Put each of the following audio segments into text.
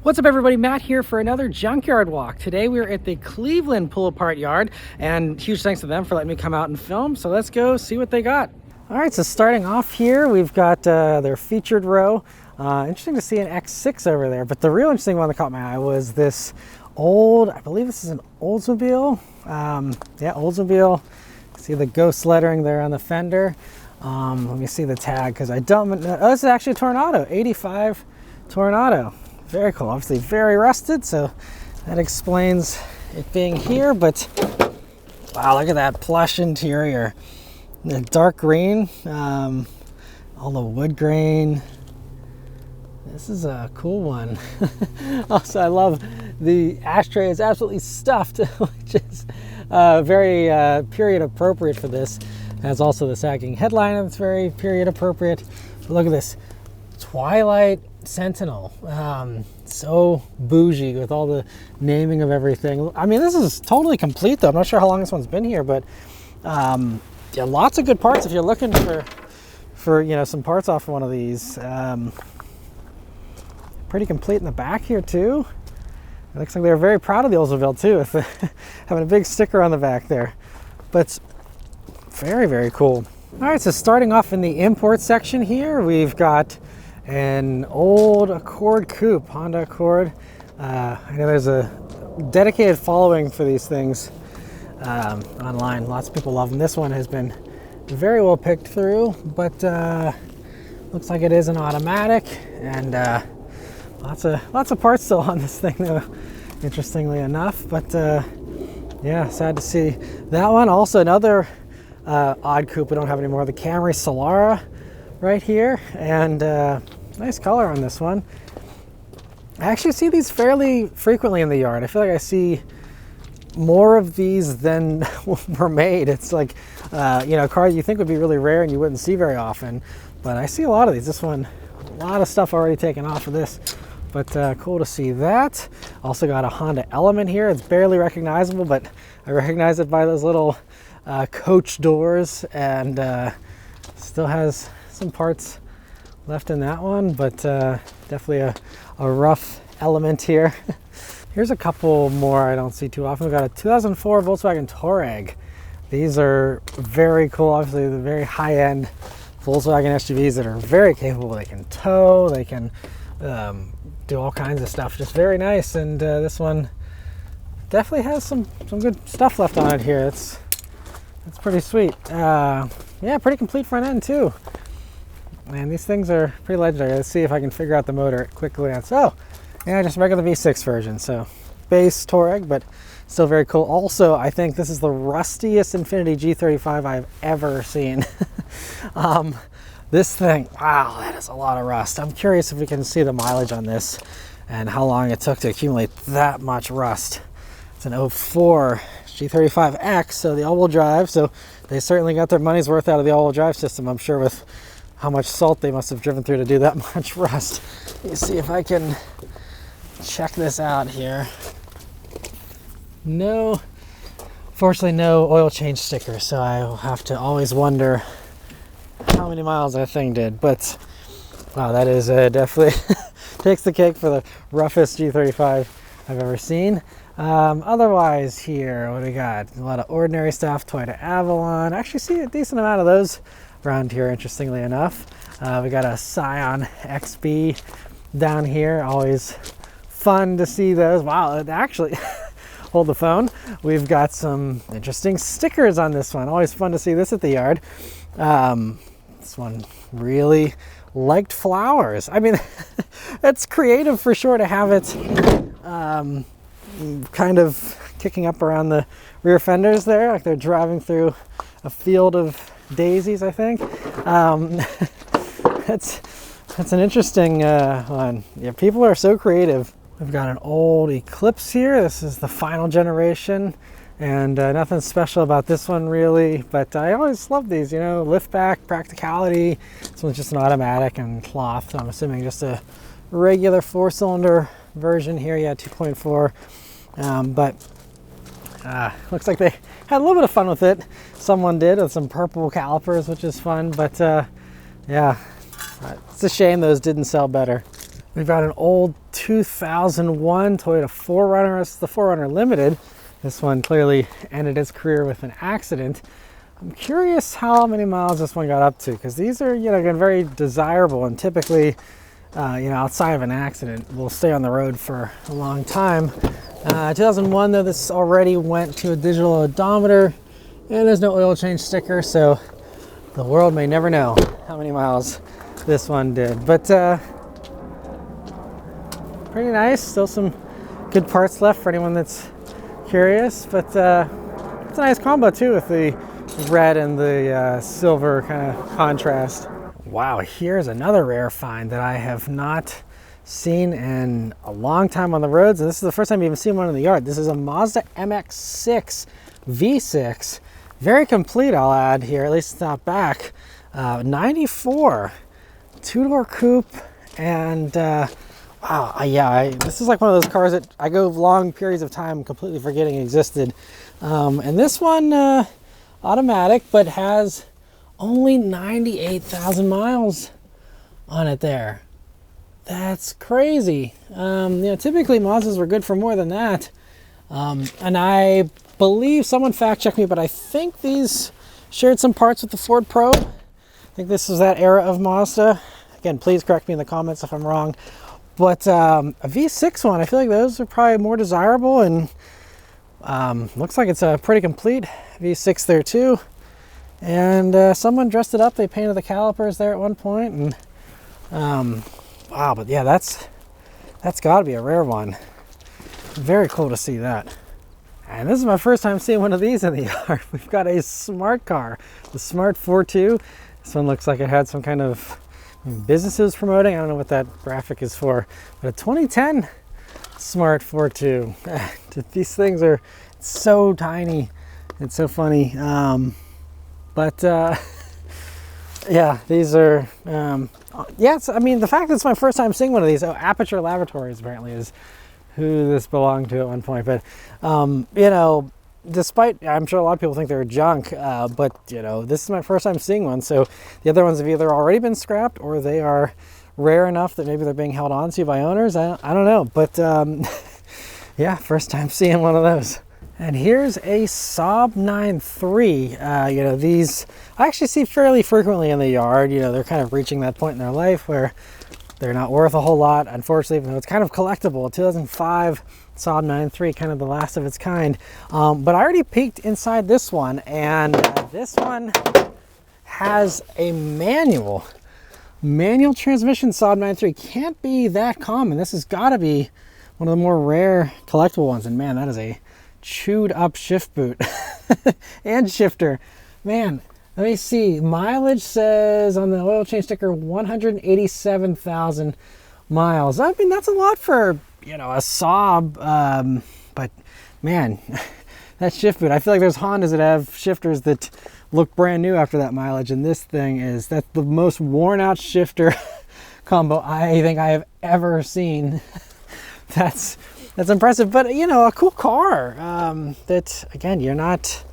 What's up everybody, Matt here for another junkyard walk. Today we're at the Cleveland pull apart yard, and huge thanks to them for letting me come out and film. So let's go see what they got. All right, so starting off here, we've got their featured row. Interesting to see an X6 over there, but the real interesting one that caught my eye was this old, I believe this is an Oldsmobile. Yeah, Oldsmobile. See the ghost lettering there on the fender. Let me see the tag because I don't know. Oh, this is actually a Tornado, 85 Tornado. Very cool, obviously very rusted, so that explains it being here, but wow, look at that plush interior. The dark green, all the wood grain. This is a cool one. Also, I love the ashtray is absolutely stuffed, which is very period appropriate for this. It has also the sagging headliner that's very period appropriate. But look at this, Twilight Sentinel. So bougie with all the naming of everything. I mean, this is totally complete though. I'm not sure how long this one's been here, but yeah, lots of good parts if you're looking for you know, some parts off one of these. Pretty complete in the back here too. It looks like they're very proud of the Oldsmobile too, with having a big sticker on the back there. But very, very cool. All right, so starting off in the import section here, we've got an old Accord coupe, Honda Accord. I know there's a dedicated following for these things online. Lots of people love them. This one has been very well picked through, but looks like it is an automatic, and lots of parts still on this thing though, interestingly enough. But yeah, sad to see that one. Also another odd coupe we don't have anymore, the Camry Solara right here, and nice color on this one. I actually see these fairly frequently in the yard. I feel like I see more of these than were made. It's like, you know, cars you think would be really rare and you wouldn't see very often, but I see a lot of these. This one, a lot of stuff already taken off of this, but cool to see that. Also got a Honda Element here. It's barely recognizable, but I recognize it by those little coach doors, and still has some parts left in that one, but definitely a rough Element here. Here's a couple more I don't see too often. We've got a 2004 Volkswagen Touareg. These are very cool. Obviously, the very high-end Volkswagen SUVs that are very capable. They can tow, they can do all kinds of stuff. Just very nice. And this one definitely has some good stuff left on it here. It's pretty sweet. Yeah, pretty complete front end too. Man, these things are pretty legendary. Let's see if I can figure out the motor quickly. Oh, yeah, just regular V6 version. So base Touareg, but still very cool. Also, I think this is the rustiest Infiniti G35 I've ever seen. This thing, wow, that is a lot of rust. I'm curious if we can see the mileage on this and how long it took to accumulate that much rust. It's an 04 G35X, so the all-wheel drive. So they certainly got their money's worth out of the all-wheel drive system, I'm sure, with how much salt they must have driven through to do that much rust. Let me see if I can check this out here. No, fortunately no oil change sticker, so I will have to always wonder how many miles that thing did. But wow, that is definitely takes the cake for the roughest G35 I've ever seen. Otherwise here, what do we got? A lot of ordinary stuff. Toyota Avalon. I actually see a decent amount of those around here, interestingly enough. We got a Scion XB down here. Always fun to see those. Wow, it actually, hold the phone. We've got some interesting stickers on this one. Always fun to see this at the yard. This one really liked flowers. I mean, it's creative for sure to have it kind of kicking up around the rear fenders there, like they're driving through a field of daisies, I think. That's an interesting one. Yeah, people are so creative. We've got an old Eclipse here. This is the final generation, and nothing special about this one really, but I always love these, you know, lift back, practicality. This one's just an automatic and cloth, so I'm assuming just a regular 4-cylinder version here. Yeah, 2.4, but looks like they had a little bit of fun with it. Someone did, with some purple calipers, which is fun, but yeah, it's a shame those didn't sell better. We've got an old 2001 Toyota 4Runner. This is the 4Runner Limited. This one clearly ended its career with an accident. I'm curious how many miles this one got up to, because these are, again, very desirable, and typically, outside of an accident, will stay on the road for a long time. 2001, though, this already went to a digital odometer, and there's no oil change sticker, so the world may never know how many miles this one did. But pretty nice. Still some good parts left for anyone that's curious. But it's a nice combo too, with the red and the silver kind of contrast. Wow, here's another rare find that I have not seen in a long time on the roads, and this is the first time I've even seen one in the yard. This is a Mazda MX-6 V6. Very complete, I'll add here, at least it's not back. 94, two-door coupe, and wow, this is like one of those cars that I go long periods of time completely forgetting existed. And this one, automatic, but has only 98,000 miles on it there. That's crazy. Typically Mazdas were good for more than that. And I believe, someone fact checked me, but I think these shared some parts with the Ford Probe. I think this is that era of Mazda. Again, please correct me in the comments if I'm wrong. But a V6 one, I feel like those are probably more desirable, and looks like it's a pretty complete V6 there too. And someone dressed it up. They painted the calipers there at one point, and wow, but yeah, that's got to be a rare one. Very cool to see that. And this is my first time seeing one of these in the yard. We've got a smart car, the Smart 4.2. This one looks like it had some kind of businesses promoting. I don't know what that graphic is for, but a 2010 Smart 4.2. These things are so tiny. It's so funny. Yeah, these are, I mean, the fact that it's my first time seeing one of these, Aperture Laboratories apparently is who this belonged to at one point. But, despite, I'm sure a lot of people think they're junk, but, this is my first time seeing one. So the other ones have either already been scrapped, or they are rare enough that maybe they're being held on to by owners. I don't know. But, yeah, first time seeing one of those. And here's a Saab 9.3. These I actually see fairly frequently in the yard. They're kind of reaching that point in their life where they're not worth a whole lot, unfortunately, even though it's kind of collectible. 2005 Saab 9.3, kind of the last of its kind. But I already peeked inside this one, and this one has a manual transmission. Saab 9.3 can't be that common. This has got to be one of the more rare collectible ones. And man, that is a chewed up shift boot and shifter. Man, let me see. Mileage says on the oil change sticker 187,000 miles. I mean, that's a lot for, a Saab. But man, that shift boot. I feel like there's Hondas that have shifters that look brand new after that mileage, and this thing that's the most worn out shifter combo I think I have ever seen. That's impressive, but a cool car that, again, you're not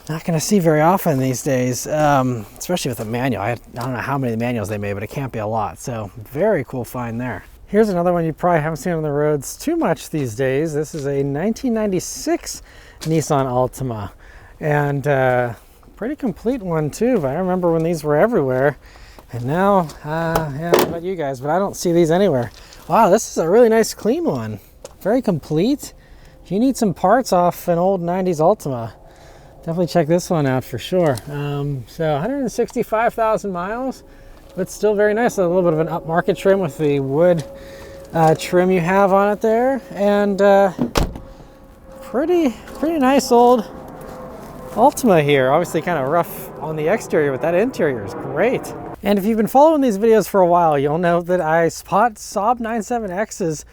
going to see very often these days, especially with a manual. I don't know how many manuals they made, but it can't be a lot. So very cool find there. Here's another one you probably haven't seen on the roads too much these days. This is a 1996 Nissan Altima, and pretty complete one too. But I remember when these were everywhere, and now, yeah, I don't know about you guys, but I don't see these anywhere. Wow, this is a really nice clean one. Very complete. If you need some parts off an old 90s Altima, definitely check this one out for sure. So 165,000 miles, but still very nice. A little bit of an upmarket trim with the wood trim you have on it there. And pretty nice old Altima here. Obviously kind of rough on the exterior, but that interior is great. And if you've been following these videos for a while, you'll know that I spot Saab 97Xs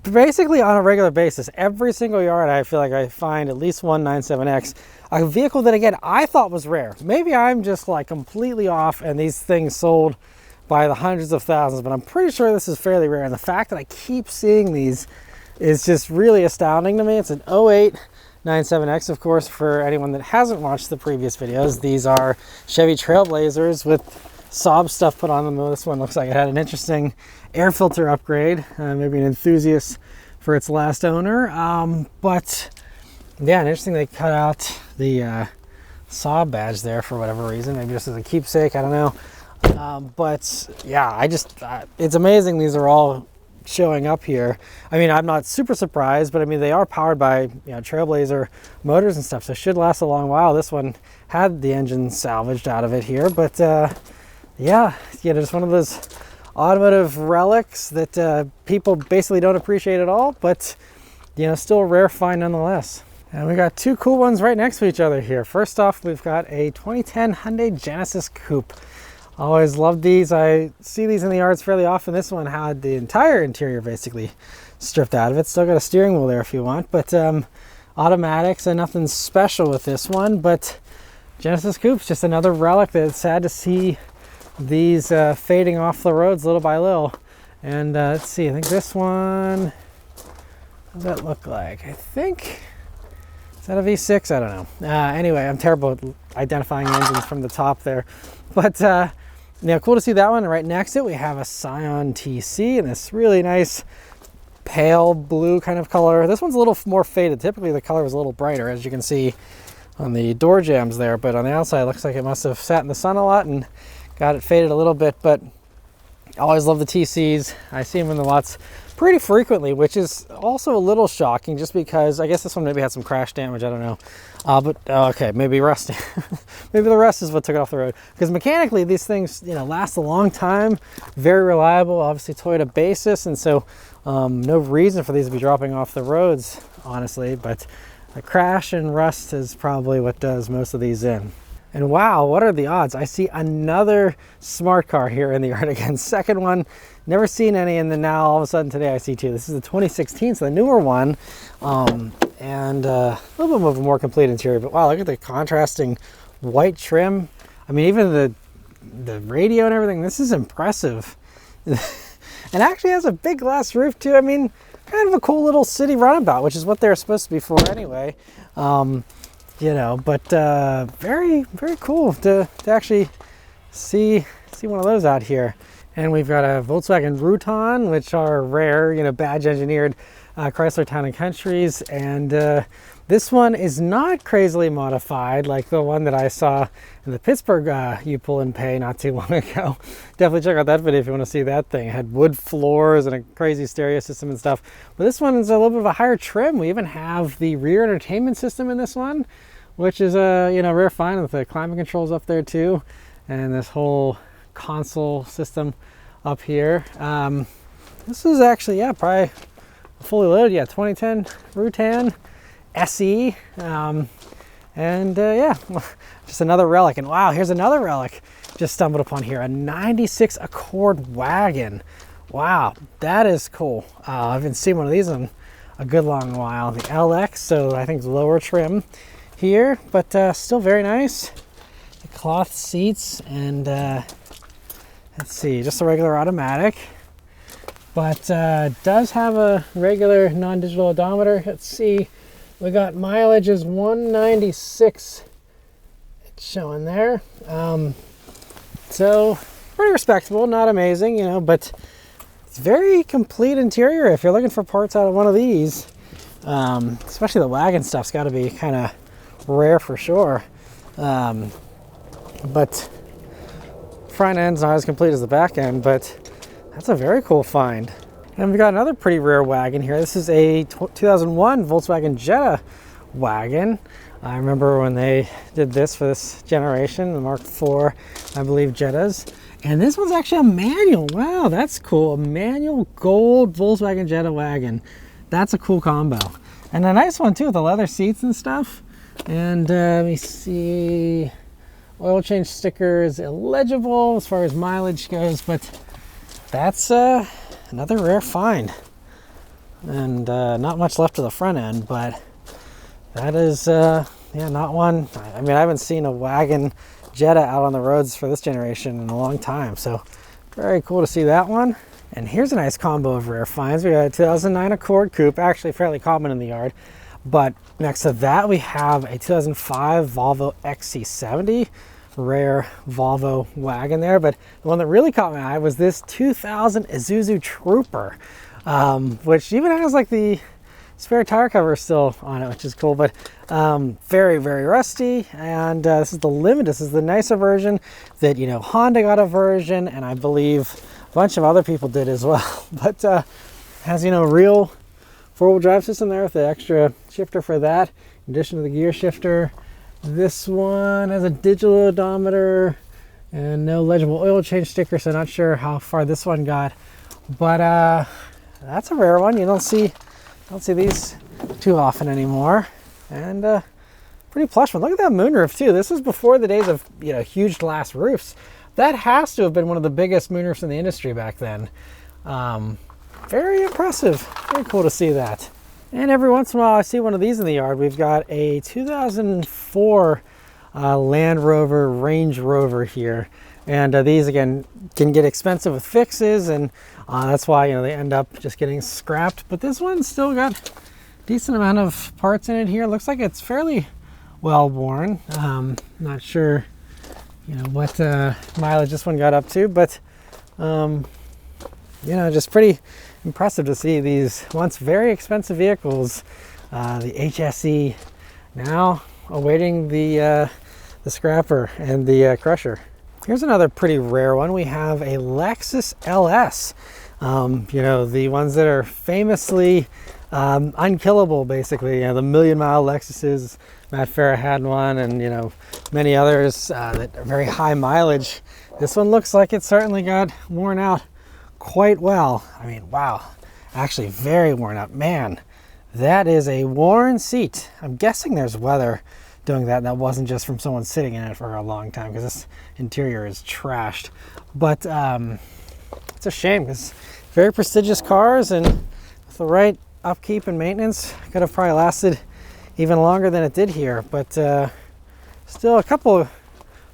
basically on a regular basis. Every single yard I feel like I find at least one 97X, a vehicle that, again, I thought was rare. Maybe I'm just like completely off and these things sold by the hundreds of thousands, but I'm pretty sure this is fairly rare. And the fact that I keep seeing these is just really astounding to me. It's an 08 97X, of course. For anyone that hasn't watched the previous videos, these are Chevy Trailblazers with Saab stuff put on them. This one looks like it had an interesting air filter upgrade, maybe an enthusiast for its last owner. But yeah, interesting they cut out the Saab badge there for whatever reason, maybe just as a keepsake, I don't know. But yeah, it's amazing these are all showing up here. I mean, I'm not super surprised, but I mean, they are powered by, you know, Trailblazer motors and stuff, so it should last a long while. This one had the engine salvaged out of it here, but yeah, just one of those automotive relics that people basically don't appreciate at all, but you know, still a rare find nonetheless. And we got two cool ones right next to each other here. First off, we've got a 2010 Hyundai Genesis Coupe. Always loved these. I see these in the yards fairly often. This one had the entire interior basically stripped out of it. Still got a steering wheel there if you want, but automatic, so nothing special with this one. But Genesis Coupe's just another relic that it's sad to see these fading off the roads little by little. And let's see, I think this one, what does that look like? I think, is that a V6? I don't know. Anyway, I'm terrible at identifying engines from the top there. But yeah, cool to see that one. Right next to it, we have a Scion TC in this really nice pale blue kind of color. This one's a little more faded. Typically, the color was a little brighter, as you can see on the door jambs there. But on the outside, it looks like it must have sat in the sun a lot and got it faded a little bit. But I always love the TCs. I see them in the lots pretty frequently, which is also a little shocking just because I guess this one maybe had some crash damage, I don't know. Okay, maybe rust. Maybe the rust is what took it off the road. Because mechanically these things, you know, last a long time, very reliable, obviously Toyota basis, and so no reason for these to be dropping off the roads, honestly, but a crash and rust is probably what does most of these in. And wow, what are the odds? I see another smart car here in the yard again. Second one, never seen any, and then now all of a sudden today I see two. This is the 2016, so the newer one, and a little bit of a more complete interior. But wow, look at the contrasting white trim. I mean, even the radio and everything, this is impressive. And actually has a big glass roof too. I mean, kind of a cool little city runabout, which is what they're supposed to be for anyway. You know, but very, very cool to actually see one of those out here. And we've got a Volkswagen Rutan, which are rare, you know, badge engineered Chrysler Town & Countries. And this one is not crazily modified like the one that I saw in the Pittsburgh You Pull and Pay not too long ago. Definitely check out that video if you want to see that thing. It had wood floors and a crazy stereo system and stuff. But this one is a little bit of a higher trim. We even have the rear entertainment system in this one, which is a, you know, rare find with the climate controls up there too, and this whole console system up here. This is actually, yeah, probably fully loaded. Yeah, 2010 Rutan SE, and yeah, just another relic. And wow, here's another relic just stumbled upon here, a 96 Accord wagon. Wow, that is cool. I haven't seen one of these in a good long while. The LX, so I think it's lower trim here, but still very nice. The cloth seats, and let's see, just a regular automatic, but does have a regular non-digital odometer. Let's see, we got mileage is 196. It's showing there, so pretty respectable, not amazing, you know, but it's very complete interior. If you're looking for parts out of one of these, especially the wagon stuff's got to be kind of rare for sure, but front end's not as complete as the back end, but that's a very cool find. And we've got another pretty rare wagon here. This is a 2001 Volkswagen Jetta wagon. I remember when they did this for this generation, the Mark IV, I believe, Jettas. And this one's actually a manual. Wow, that's cool. A manual gold Volkswagen Jetta wagon. That's a cool combo. And a nice one too, with the leather seats and stuff. And let me see, oil change sticker is illegible as far as mileage goes, but that's another rare find. And not much left to the front end, but that is, yeah, not one. I mean, I haven't seen a wagon Jetta out on the roads for this generation in a long time, so very cool to see that one. And here's a nice combo of rare finds. We got a 2009 Accord Coupe, actually fairly common in the yard. But next to that, we have a 2005 Volvo XC70, rare Volvo wagon there. But the one that really caught my eye was this 2000 Isuzu Trooper, which even has like the spare tire cover still on it, which is cool, but very, very rusty. And this is the limited, this is the nicer version that, you know, Honda got a version, and I believe a bunch of other people did as well. But has, you know, real four-wheel drive system there with the extra shifter for that, in addition to the gear shifter. This one has a digital odometer and no legible oil change sticker, so not sure how far this one got. But that's a rare one. You don't see these too often anymore. And pretty plush one. Look at that moonroof too. This is before the days of, you know, huge glass roofs. That has to have been one of the biggest moonroofs in the industry back then. Very impressive. Very cool to see that. And every once in a while I see one of these in the yard. We've got a 2004 Land Rover Range Rover here. And these, again, can get expensive with fixes, and that's why, you know, they end up just getting scrapped. But this one's still got a decent amount of parts in it here. Looks like it's fairly well worn. Not sure, you know, what mileage this one got up to, but you know, just pretty impressive to see these once very expensive vehicles, the HSE, now awaiting the scrapper and the crusher. Here's another pretty rare one. We have a Lexus LS. You know, the ones that are famously unkillable, basically. You know, the million-mile Lexuses. Matt Farah had one, and, you know, many others that are very high mileage. This one looks like it certainly got worn out quite well. I mean, wow, actually very worn out. Man, that is a worn seat. I'm guessing there's weather doing that. That wasn't just from someone sitting in it for a long time, because this interior is trashed. But it's a shame, because very prestigious cars, and with the right upkeep and maintenance, could have probably lasted even longer than it did here. But still a couple of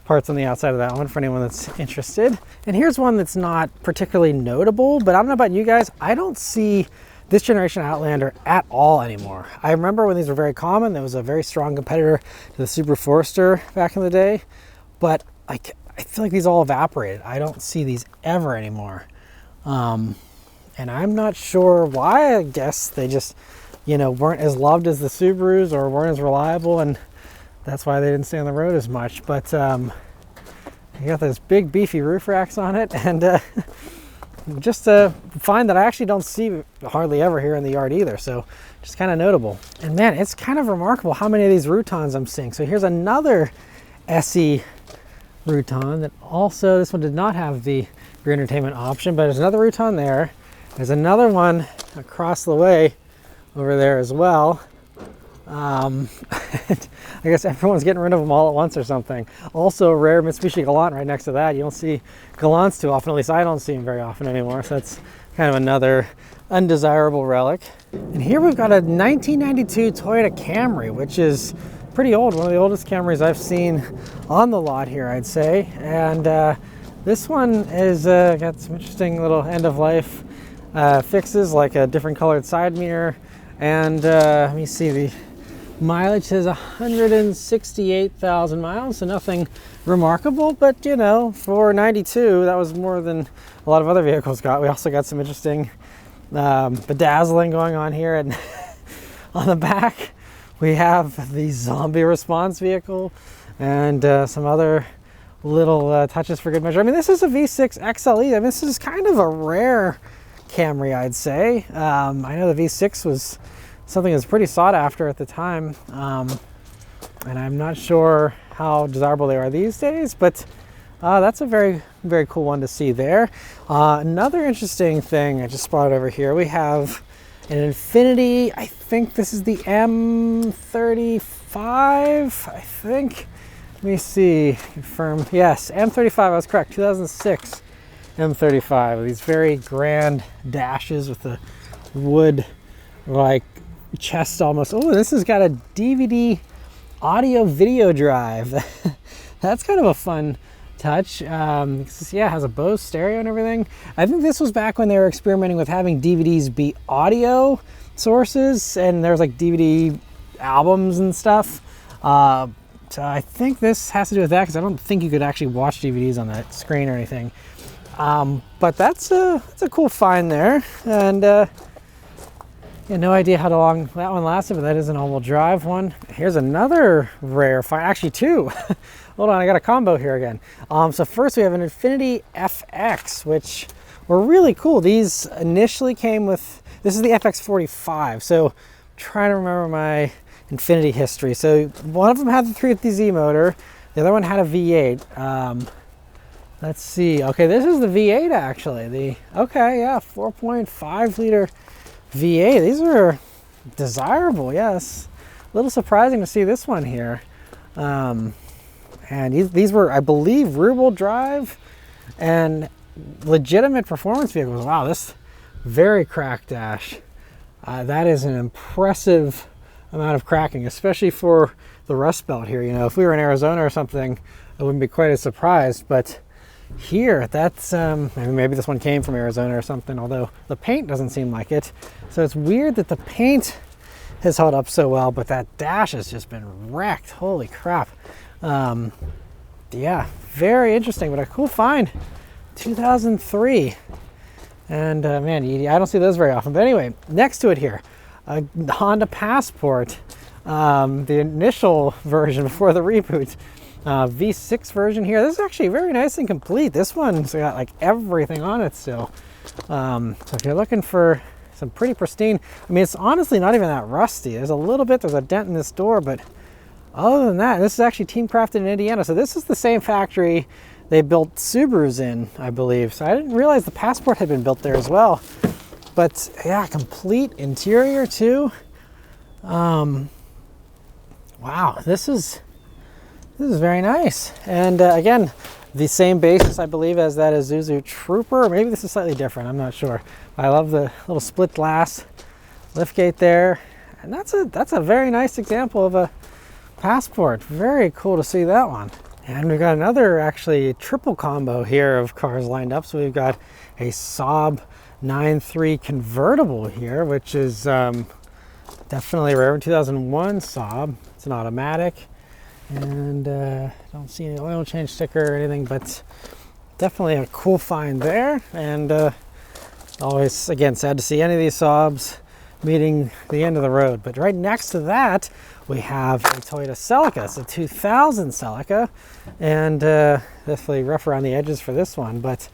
parts on the outside of that one for anyone that's interested. And here's one that's not particularly notable, but I don't know about you guys, I don't see this generation Outlander at all anymore. I remember when these were very common. There was a very strong competitor to the Super Forester back in the day, but I feel like these all evaporated. I don't see these ever anymore. And I'm not sure why. I guess they just, you know, weren't as loved as the Subarus, or weren't as reliable, and that's why they didn't stay on the road as much. But you got those big beefy roof racks on it, and just find that I actually don't see hardly ever here in the yard either, so just kind of notable. And man, it's kind of remarkable how many of these Routons I'm seeing. So here's another SE Routon that also, this one did not have the rear entertainment option, but there's another Routon there. There's another one across the way over there as well. I guess everyone's getting rid of them all at once or something. Also, a rare Mitsubishi Galant right next to that. You don't see Galants too often, at least I don't see them very often anymore, so that's kind of another undesirable relic. And here we've got a 1992 Toyota Camry, which is pretty old, one of the oldest Camrys I've seen on the lot here, I'd say. And this one is got some interesting little end-of-life fixes, like a different colored side mirror. And let me see, the mileage says 168,000 miles, so nothing remarkable, but you know, for 92, that was more than a lot of other vehicles got. We also got some interesting bedazzling going on here, and on the back we have the zombie response vehicle and some other little touches for good measure. I mean, this is a V6 XLE. I mean, this is kind of a rare Camry, I'd say. I know the V6 was something that's pretty sought after at the time, and I'm not sure how desirable they are these days, but that's a very, very cool one to see there. Another interesting thing I just spotted over here, we have an Infiniti, I think this is the M35, I think. Let me see, confirm. Yes, M35, I was correct, 2006 M35, these very grand dashes with the wood, like, chest almost. Oh, this has got a DVD audio video drive. That's kind of a fun touch. Yeah, it has a Bose stereo and everything. I think this was back when they were experimenting with having DVDs be audio sources, and there's like DVD albums and stuff. So I think this has to do with that, because I don't think you could actually watch DVDs on that screen or anything. But that's a cool find there. And yeah, no idea how long that one lasted, but that is an all-wheel drive one. Here's another rare find, actually two. Hold on, I got a combo here again. So first we have an Infiniti FX, which were really cool. These initially came with, this is the FX45. So I'm trying to remember my Infiniti history. So one of them had the 350Z motor, the other one had a V8. Let's see. Okay, this is the V8 actually. Okay, yeah, 4.5 liter V8. These are desirable, yes. A little surprising to see this one here. And these were, I believe, rear-wheel drive and legitimate performance vehicles. Wow, this very cracked dash. That is an impressive amount of cracking, especially for the Rust Belt here. You know, if we were in Arizona or something, I wouldn't be quite as surprised, but here, that's, maybe this one came from Arizona or something, although the paint doesn't seem like it. So it's weird that the paint has held up so well, but that dash has just been wrecked. Holy crap. Yeah, very interesting, but a cool find. 2003. And man, I don't see those very often. But anyway, next to it here, a Honda Passport, the initial version before the reboot. V6 version here. This is actually very nice and complete. This one's got like everything on it still. So if you're looking for some pretty pristine, I mean, it's honestly not even that rusty. There's a dent in this door, but other than that, this is actually team crafted in Indiana. So this is the same factory they built Subarus in, I believe. So I didn't realize the Passport had been built there as well. But yeah, complete interior too. Wow, this is very nice. And again, the same basis, I believe, as that Isuzu Trooper. Or maybe this is slightly different, I'm not sure. I love the little split glass liftgate there. And that's a very nice example of a Passport. Very cool to see that one. And we've got another actually triple combo here of cars lined up. So we've got a Saab 9.3 convertible here, which is definitely a rare 2001 Saab. It's an automatic. And don't see any oil change sticker or anything, but definitely a cool find there. And always, again, sad to see any of these Saabs meeting the end of the road. But right next to that, we have a Toyota Celica. It's a 2000 Celica, and definitely rough around the edges for this one, but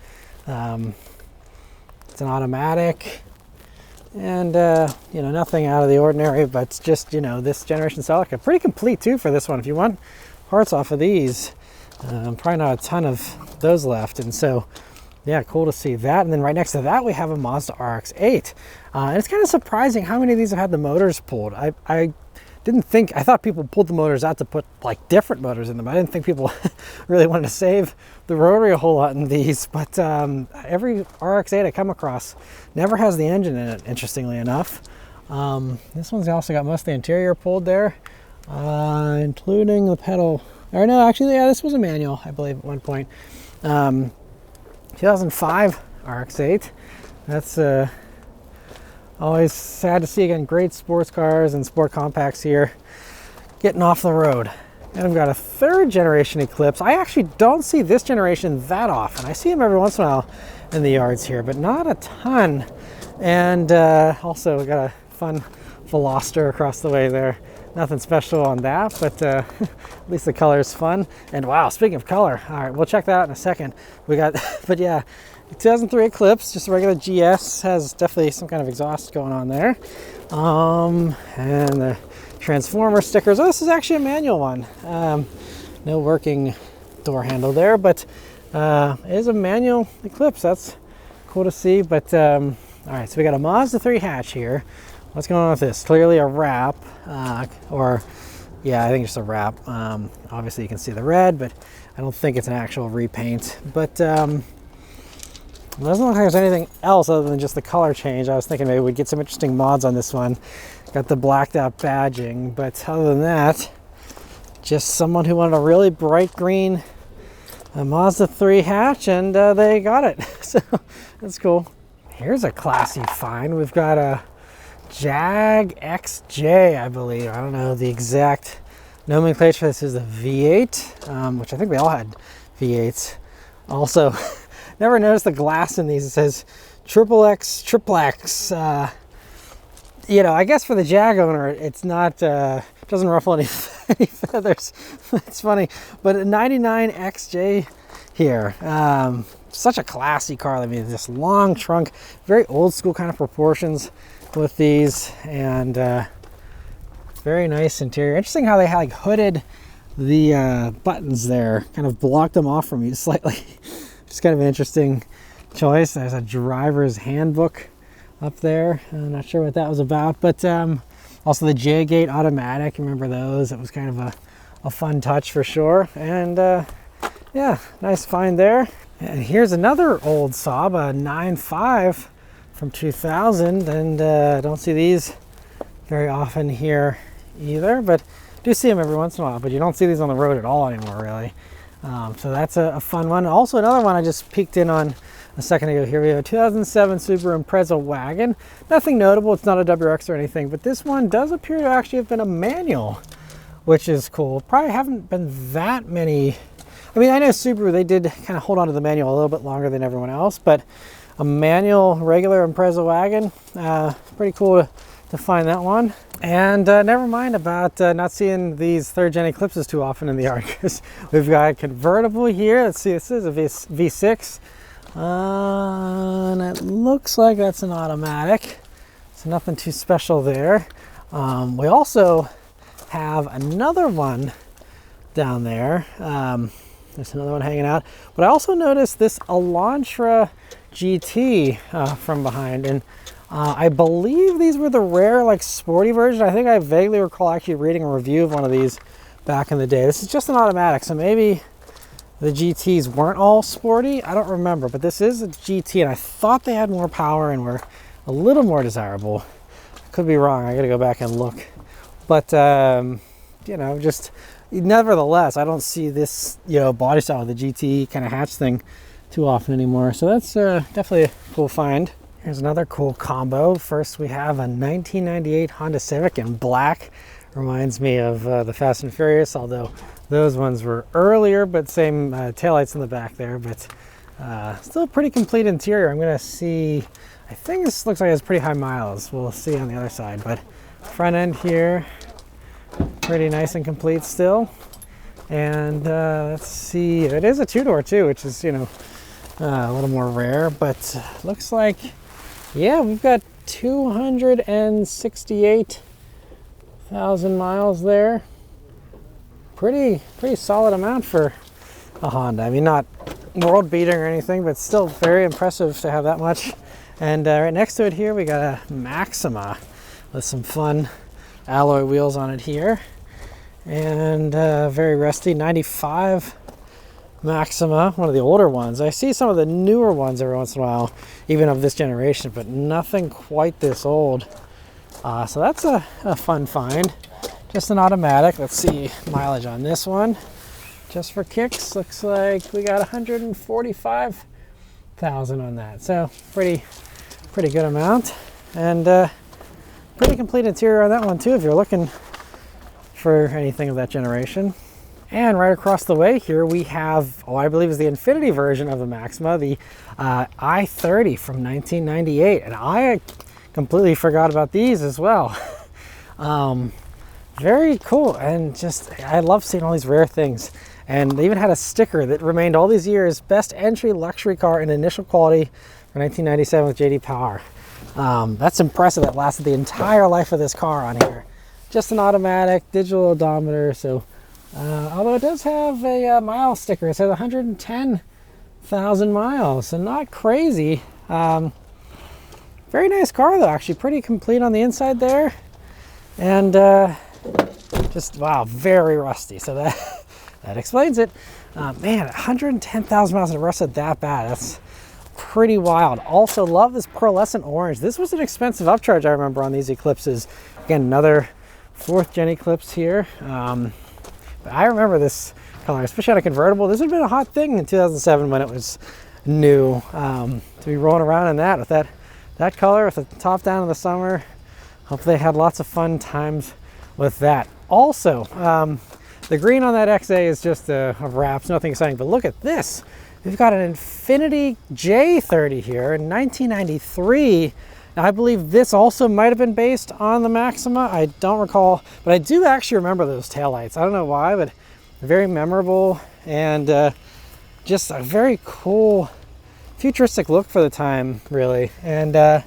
it's an automatic. And, you know, nothing out of the ordinary, but just, you know, this generation Celica. Pretty complete, too, for this one. If you want parts off of these, probably not a ton of those left. And so, yeah, cool to see that. And then right next to that, we have a Mazda RX-8. And it's kind of surprising how many of these have had the motors pulled. I thought people pulled the motors out to put, like, different motors in them. I didn't think people really wanted to save the rotary a whole lot in these, but every RX-8 I come across never has the engine in it, interestingly enough. This one's also got most of the interior pulled there, including the pedal. Or no, actually, yeah, this was a manual, I believe, at one point. 2005 RX-8. That's always sad to see. Again, great sports cars and sport compacts here getting off the road. And I've got a third generation Eclipse. I actually don't see this generation that often. I see them every once in a while in the yards here, but not a ton. And also we got a fun Veloster across the way there. Nothing special on that, but at least the color is fun. And wow, speaking of color, all right, we'll check that out in a second. We got, but yeah, 2003 Eclipse, just a regular GS, has definitely some kind of exhaust going on there. And the Transformer stickers. Oh, this is actually a manual one. No working door handle there, but it is a manual Eclipse. That's cool to see. But all right, so we got a Mazda 3 hatch here. What's going on with this? Clearly a wrap, or yeah, I think it's a wrap. Obviously you can see the red, but I don't think it's an actual repaint. But it doesn't look like there's anything else other than just the color change. I was thinking maybe we'd get some interesting mods on this one. Got the blacked out badging, but other than that, just someone who wanted a really bright green Mazda 3 hatch, and they got it. So that's cool. Here's a classy find. We've got a Jag XJ, I believe. I don't know the exact nomenclature. This is the V8, which I think they all had V8s. Also, never noticed the glass in these. It says XXX, triplex. You know, I guess for the Jag owner, it's not, doesn't ruffle any feathers. It's funny, but a 99 XJ here. Such a classy car. I mean, this long trunk, very old school kind of proportions with these, and very nice interior. Interesting how they had like hooded the buttons there, kind of blocked them off from you slightly. Just kind of an interesting choice. There's a driver's handbook up there. I'm not sure what that was about, but also the J-Gate automatic. Remember those? It was kind of a fun touch for sure. And yeah, nice find there. And here's another old Saab, a 9.5 from 2000, and I don't see these very often here either, but do see them every once in a while, but you don't see these on the road at all anymore, really. So that's a fun one. Also another one I just peeked in on a second ago here. We have a 2007 Subaru Impreza wagon. Nothing notable, it's not a WRX or anything, but this one does appear to actually have been a manual, which is cool. Probably haven't been that many. I mean, I know Subaru, they did kind of hold on to the manual a little bit longer than everyone else, but a manual regular Impreza wagon, pretty cool to find that one. And never mind about not seeing these third-gen Eclipses too often in the yard, because we've got a convertible here. Let's see, this is a V6. And it looks like that's an automatic, so nothing too special there. We also have another one down there. There's another one hanging out, but I also noticed this Elantra GT from behind, and I believe these were the rare, like, sporty version. I think I vaguely recall actually reading a review of one of these back in the day. This is just an automatic, so maybe the GTs weren't all sporty. I don't remember, but this is a GT, and I thought they had more power and were a little more desirable. I could be wrong. I got to go back and look. But, you know, just nevertheless, I don't see this, you know, body style of the GT kind of hatch thing too often anymore. So that's definitely a cool find. Here's another cool combo. First, we have a 1998 Honda Civic in black. Reminds me of the Fast and Furious, although those ones were earlier, but same taillights in the back there, but still pretty complete interior. I'm gonna see, I think this looks like it has pretty high miles. We'll see on the other side, but front end here, pretty nice and complete still. And let's see, it is a two-door too, which is, you know, a little more rare, but looks like, yeah, we've got 268,000 miles there. Pretty solid amount for a Honda. I mean, not world beating or anything, but still very impressive to have that much. And right next to it here, we got a Maxima with some fun alloy wheels on it here. And very rusty 95 Maxima, one of the older ones. I see some of the newer ones every once in a while, even of this generation, but nothing quite this old. So that's a fun find. Just an automatic. Let's see mileage on this one. Just for kicks, looks like we got 145,000 on that. So pretty good amount. And pretty complete interior on that one too, if you're looking for anything of that generation. And right across the way here we have, I believe is the Infinity version of the Maxima, the I-30 from 1998. And I completely forgot about these as well. Very cool, and just, I love seeing all these rare things. And they even had a sticker that remained all these years, best entry luxury car in initial quality for 1997 with JD Power. That's impressive. That lasted the entire life of this car on here. Just an automatic, digital odometer. So, although it does have a mile sticker, it says 110,000 miles, so not crazy. Very nice car though, actually pretty complete on the inside there. And just, wow, very rusty. So that explains it. Man, 110,000 miles and it rusted that bad. That's pretty wild. Also love this pearlescent orange. This was an expensive upcharge, I remember, on these Eclipses. Again, another 4th gen Eclipse here. But I remember this color, especially on a convertible. This would have been a hot thing in 2007 when it was new, to be rolling around in that with that color with the top down in the summer. Hopefully they had lots of fun times with that. Also, the green on that XA is just a wrap, nothing exciting, but look at this. We've got an Infiniti J30 here in 1993. Now, I believe this also might have been based on the Maxima. I don't recall, but I do actually remember those taillights. I don't know why, but very memorable and just a very cool futuristic look for the time, really. And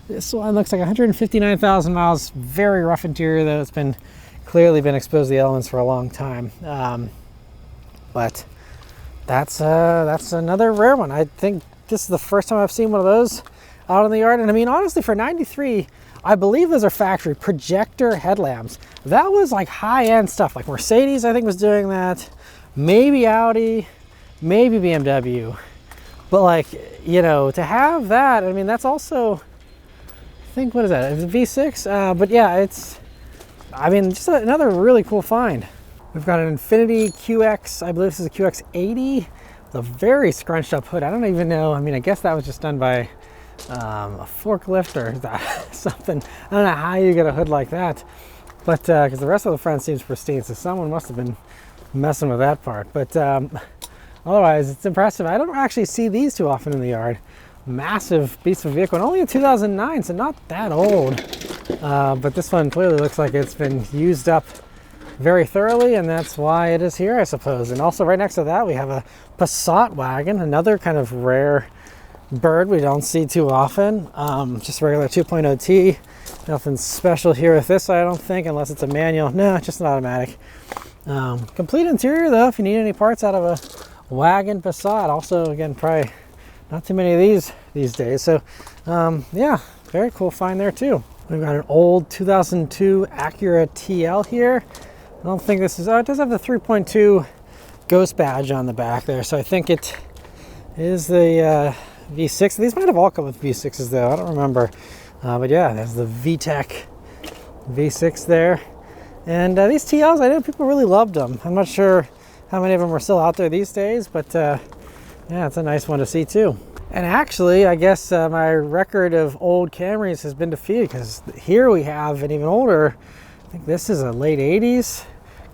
this one looks like 159,000 miles. Very rough interior, though. It's been clearly been exposed to the elements for a long time. But that's another rare one. I think this is the first time I've seen one of those out in the yard. And I mean, honestly, for 93, I believe those are factory projector headlamps. That was like high-end stuff. Like Mercedes, I think, was doing that. Maybe Audi, maybe BMW. But like, you know, to have that, I mean, that's also, I think, what is that? It's a V6? But yeah, it's, I mean, just another really cool find. We've got an Infiniti QX, I believe this is a QX80, with a very scrunched up hood. I don't even know, I mean, I guess that was just done by a forklift or that, something. I don't know how you get a hood like that, but because the rest of the front seems pristine, so someone must have been messing with that part. But otherwise, it's impressive. I don't actually see these too often in the yard. Massive piece of vehicle, and only a 2009, so not that old. But this one clearly looks like it's been used up very thoroughly, and that's why it is here, I suppose. And also right next to that, we have a Passat wagon, another kind of rare bird we don't see too often. Just regular 2.0T. Nothing special here with this, I don't think, unless it's a manual. No, just an automatic. Complete interior, though, if you need any parts out of a wagon Passat. Also, again, probably not too many of these days. So, yeah, very cool find there, too. We've got an old 2002 Acura TL here. I don't think this is, oh, it does have the 3.2 Ghost badge on the back there. So I think it is the V6. These might have all come with V6s, though. I don't remember. But yeah, there's the VTEC V6 there. And these TLs, I know people really loved them. I'm not sure how many of them are still out there these days, but yeah, it's a nice one to see too. And actually, I guess my record of old Camrys has been defeated, because here we have an even older, I think this is a late 80s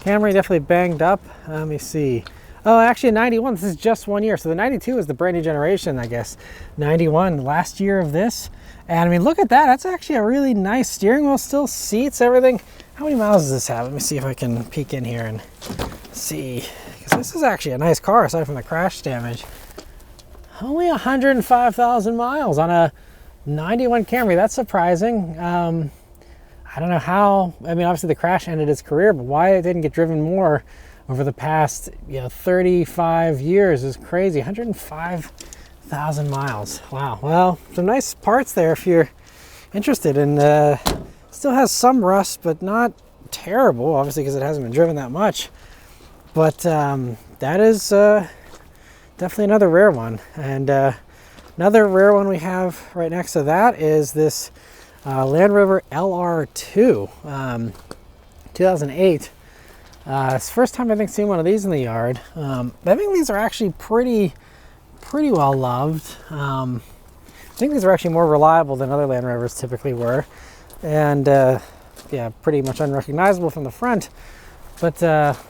Camry, definitely banged up. Let me see. Oh, actually, 91, this is just 1 year. So the 92 is the brand new generation, I guess. 91, last year of this. And I mean, look at that. That's actually a really nice steering wheel, still seats, everything. How many miles does this have? Let me see if I can peek in here and see. Because this is actually a nice car, aside from the crash damage. Only 105,000 miles on a 91 Camry. That's surprising. I don't know how. I mean, obviously the crash ended its career, but why it didn't get driven more over the past, 35 years is crazy. 105,000 miles. Wow. Well, some nice parts there if you're interested. And still has some rust, but not terrible, obviously, because it hasn't been driven that much. But that is definitely another rare one. And another rare one we have right next to that is this Land Rover LR2, 2008. It's the first time I think seeing one of these in the yard. I think these are actually pretty well loved. I think these are actually more reliable than other Land Rovers typically were, and yeah, pretty much unrecognizable from the front. But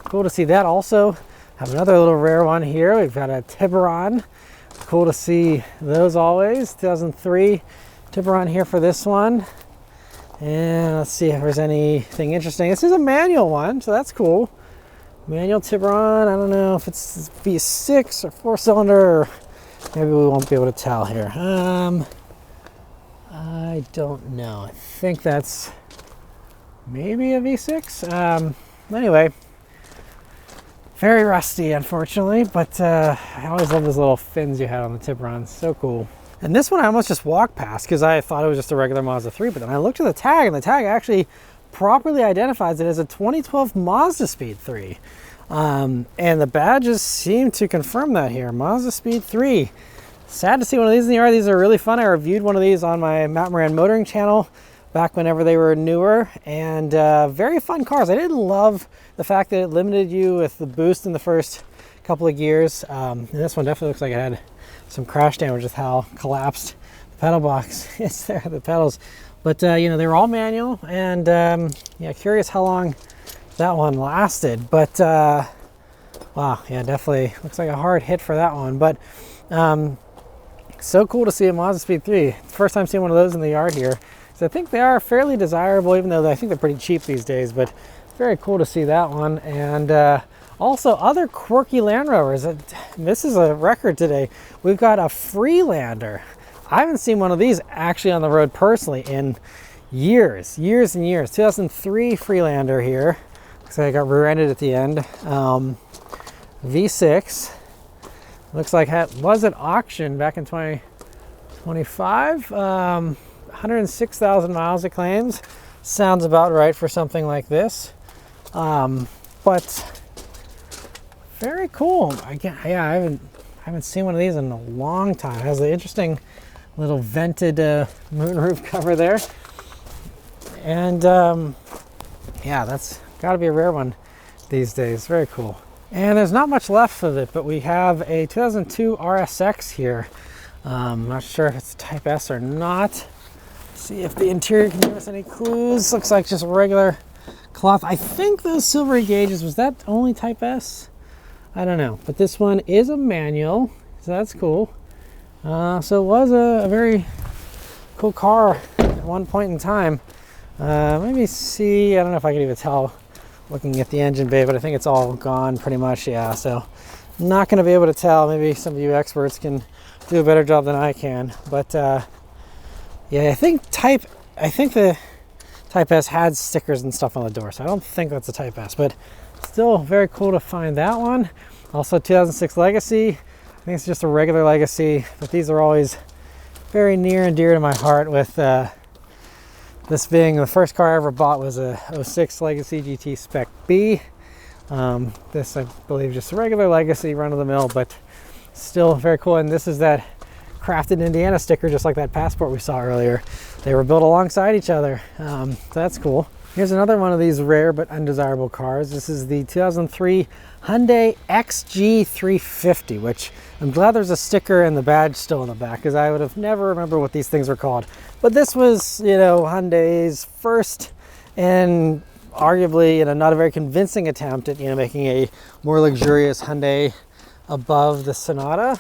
cool to see that. Also have another little rare one here. We've got a Tiburon. Cool to see those always. 2003 Tiburon here for this one. And let's see if there's anything interesting. This is a manual one, so that's cool. Manual Tiburon. I don't know if it's V6 or 4-cylinder, or maybe we won't be able to tell here. I don't know. I think that's maybe a V6. Anyway, very rusty, unfortunately, but I always love those little fins you had on the Tiburon. So cool. And this one I almost just walked past because I thought it was just a regular Mazda 3, but then I looked at the tag, and the tag actually properly identifies it as a 2012 Mazda Speed 3. And the badges seem to confirm that here. Mazda Speed 3. Sad to see one of these in the yard. These are really fun. I reviewed one of these on my Matt Moran Motoring channel back whenever they were newer, and very fun cars. I did love the fact that it limited you with the boost in the first couple of gears. And this one definitely looks like it had some crash damage with how collapsed the pedal box is there, the pedals. But they were all manual, and yeah, curious how long that one lasted. But wow, yeah, definitely looks like a hard hit for that one. But so cool to see a Mazda Speed 3. First time seeing one of those in the yard here. So I think they are fairly desirable, even though I think they're pretty cheap these days. But very cool to see that one. And also other quirky Land Rovers. This is a record today. We've got a Freelander. I haven't seen one of these actually on the road personally in years and years. 2003 Freelander here. Looks like I got rear-ended at the end. V6. Looks like it was at auction back in 2025. 106,000 miles it claims. Sounds about right for something like this. But very cool. Yeah, I haven't seen one of these in a long time. It has the interesting little vented moonroof cover there. And yeah, that's got to be a rare one these days. Very cool. And there's not much left of it, but we have a 2002 RSX here. Not sure if it's Type S or not. See if the interior can give us any clues. Looks like just regular cloth. I think those silvery gauges, was that only Type S? I don't know. But this one is a manual, so that's cool. So it was a very cool car at one point in time. Maybe see, I don't know if I can even tell looking at the engine bay, but I think it's all gone pretty much, yeah. So not going to be able to tell. Maybe some of you experts can do a better job than I can. But yeah, I think the Type S had stickers and stuff on the door, so I don't think that's a Type S, but still very cool to find that one. Also 2006 Legacy. I think it's just a regular Legacy, but these are always very near and dear to my heart, with this being the first car I ever bought was a 06 Legacy GT Spec B. This, I believe, just a regular Legacy, run-of-the-mill, but still very cool. And this is that crafted Indiana sticker, just like that Passport we saw earlier. They were built alongside each other. So that's cool. Here's another one of these rare but undesirable cars. This is the 2003 Hyundai XG350, which I'm glad there's a sticker and the badge still in the back, because I would have never remembered what these things were called. But this was, you know, Hyundai's first and arguably, you know, not a very convincing attempt at, you know, making a more luxurious Hyundai above the Sonata.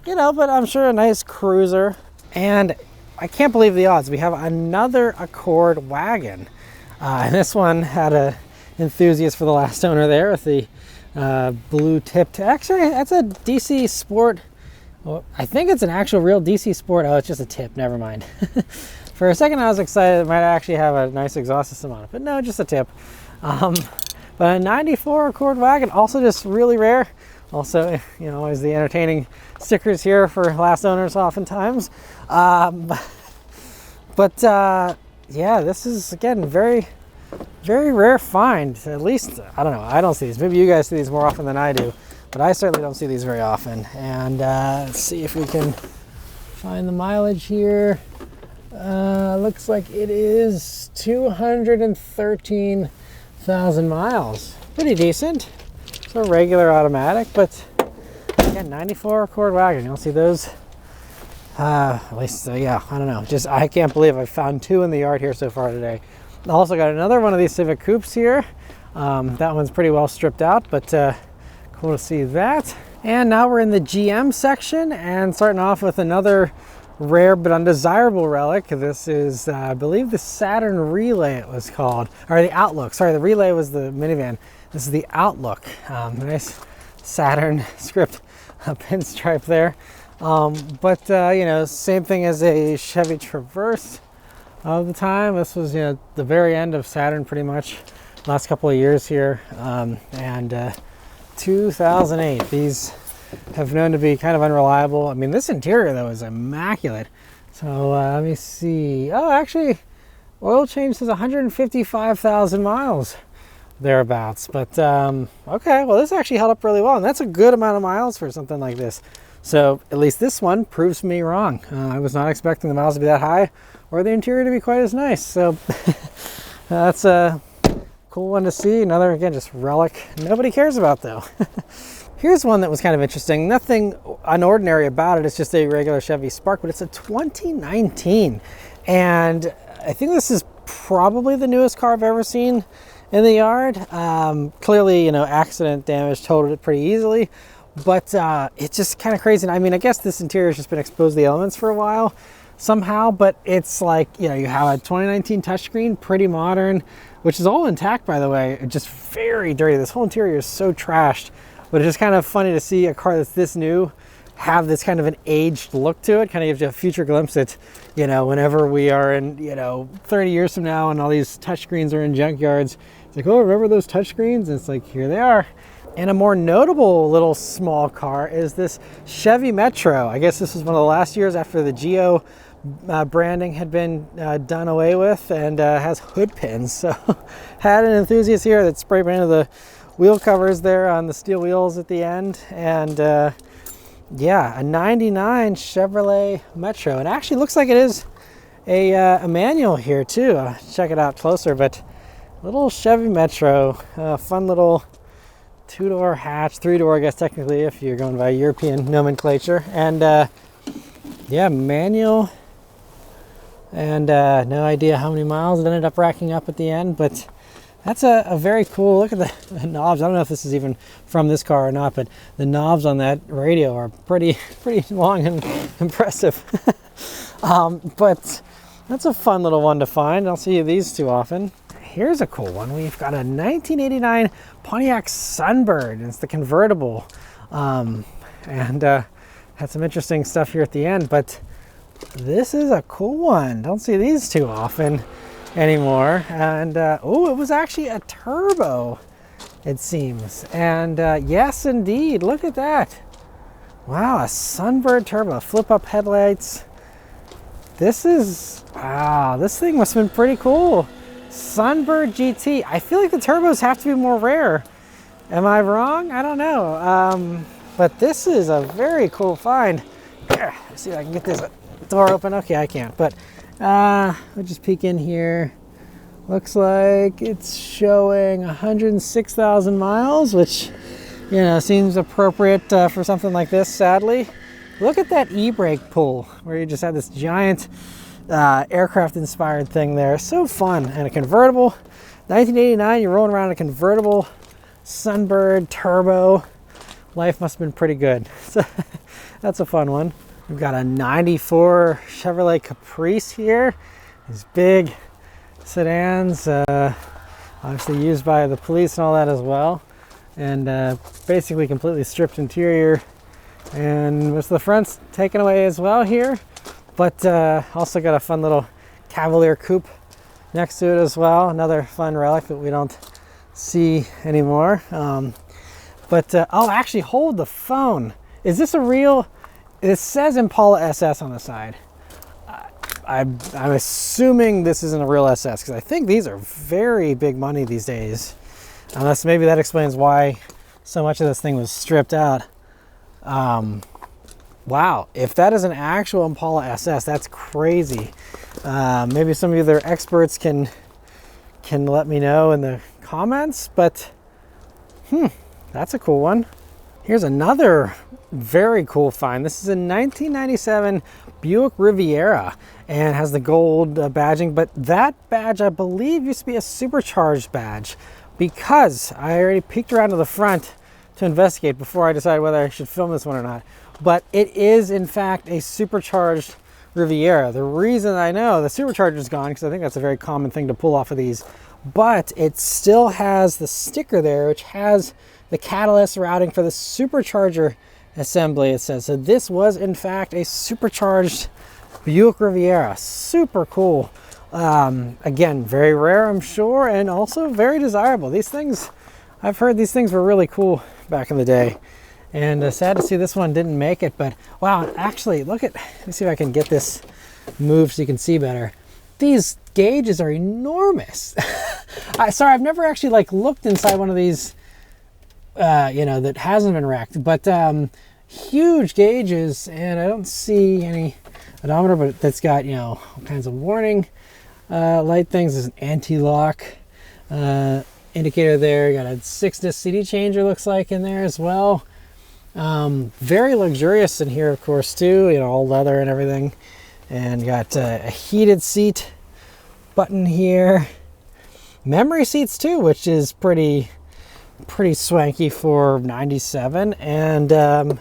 You know, but I'm sure a nice cruiser. And I can't believe the odds. We have another Accord wagon. And this one had a enthusiast for the last owner there with the blue tipped. Actually, that's a DC Sport. Well, I think it's an actual real DC Sport. Oh, it's just a tip. Never mind. For a second, I was excited it might actually have a nice exhaust system on it, but no, just a tip. But a 94 Accord wagon, also just really rare. Also, you know, always the entertaining stickers here for last owners oftentimes. Yeah, this is, again, very, very rare find. At least, I don't know, I don't see these. Maybe you guys see these more often than I do, but I certainly don't see these very often. And let's see if we can find the mileage here. Looks like it is 213,000 miles. Pretty decent. It's a regular automatic, but again, 94 Accord wagon. You'll see those. At least, yeah, I don't know. Just, I can't believe I found two in the yard here so far today. I also got another one of these Civic Coupes here. That one's pretty well stripped out, but cool to see that. And now we're in the GM section and starting off with another rare but undesirable relic. This is, I believe, the Saturn Relay it was called, or the Outlook. Sorry, the Relay was the minivan. This is the Outlook. Nice Saturn script pinstripe there. You know, same thing as a Chevy Traverse of the time. This was, you know, the very end of Saturn pretty much, last couple of years here. 2008. These have known to be kind of unreliable. I mean, this interior though is immaculate. So let me see. Oh, actually, oil change says 155,000 miles thereabouts. But okay, well, this actually held up really well, and that's a good amount of miles for something like this. So at least this one proves me wrong. I was not expecting the miles to be that high or the interior to be quite as nice. So that's a cool one to see. Another, again, just relic nobody cares about though. Here's one that was kind of interesting. Nothing unordinary about it. It's just a regular Chevy Spark, but it's a 2019. And I think this is probably the newest car I've ever seen in the yard. Clearly, you know, accident damage totaled it pretty easily, but it's just kind of crazy. I mean, I guess this interior has just been exposed to the elements for a while somehow, but it's like, you know, you have a 2019 touchscreen, pretty modern, which is all intact, by the way. It's just very dirty. This whole interior is so trashed, but it's just kind of funny to see a car that's this new have this kind of an aged look to it. Kind of gives you a future glimpse at, you know, whenever we are in, you know, 30 years from now and all these touchscreens are in junkyards, it's like, oh, remember those touchscreens? And it's like, here they are. And a more notable little small car is this Chevy Metro. I guess this is one of the last years after the Geo branding had been done away with, and has hood pins. So had an enthusiast here that spray painted the wheel covers there on the steel wheels at the end. And yeah, a 99 Chevrolet Metro. It actually looks like it is a manual here too. Check it out closer, but little Chevy Metro, fun little 2-door hatch, 3-door I guess technically if you're going by European nomenclature. And yeah, manual, and no idea how many miles it ended up racking up at the end, but that's a very cool, look at the knobs. I don't know if this is even from this car or not, but the knobs on that radio are pretty long and impressive. But that's a fun little one to find. I don't see these too often. Here's a cool one. We've got a 1989 Pontiac Sunbird. It's the convertible. And had some interesting stuff here at the end, but this is a cool one. Don't see these too often anymore. And oh, it was actually a turbo, it seems. And yes, indeed, look at that. Wow, a Sunbird turbo, flip up headlights. This is, wow, this thing must have been pretty cool. Sunbird GT. I feel like the turbos have to be more rare. Am I wrong? I don't know. But this is a very cool find. Let's see if I can get this door open. Okay, I can't, but we'll just peek in here. Looks like it's showing 106,000 miles, which, you know, seems appropriate for something like this, sadly. Look at that e-brake pull where you just had this giant aircraft inspired thing there. So fun. And a convertible. 1989, you're rolling around a convertible Sunbird turbo. Life must have been pretty good. So that's a fun one. We've got a 94 Chevrolet Caprice here. These big sedans, obviously used by the police and all that as well. And basically completely stripped interior. And most of the front's taken away as well here. But also got a fun little Cavalier coupe next to it as well. Another fun relic that we don't see anymore. Oh, actually, hold the phone. Is this a real? It says Impala SS on the side. I'm assuming this isn't a real SS because I think these are very big money these days. Unless maybe that explains why so much of this thing was stripped out. Wow, if that is an actual Impala SS, that's crazy. Maybe some of you that are experts can let me know in the comments, but that's a cool one. Here's another very cool find. This is a 1997 Buick Riviera and has the gold badging, but that badge I believe used to be a supercharged badge, because I already peeked around to the front to investigate before I decided whether I should film this one or not. But it is in fact a supercharged Riviera. The reason I know the supercharger is gone, because I think that's a very common thing to pull off of these, but it still has the sticker there, which has the catalyst routing for the supercharger assembly, it says. So this was in fact a supercharged Buick Riviera. Super cool. Again, very rare, I'm sure, and also very desirable. These things, I've heard these things were really cool back in the day. And sad to see this one didn't make it, but wow, actually, look at, let me see if I can get this moved so you can see better. These gauges are enormous. Sorry, I've never actually like looked inside one of these, you know, that hasn't been wrecked, but huge gauges, and I don't see any odometer, but that's got, you know, all kinds of warning light things. There's an anti-lock indicator there. Got a 6-disc CD changer, looks like, in there as well. Very luxurious in here, of course, too, you know, all leather and everything, and got a heated seat button here. Memory seats too, which is pretty swanky for 97. And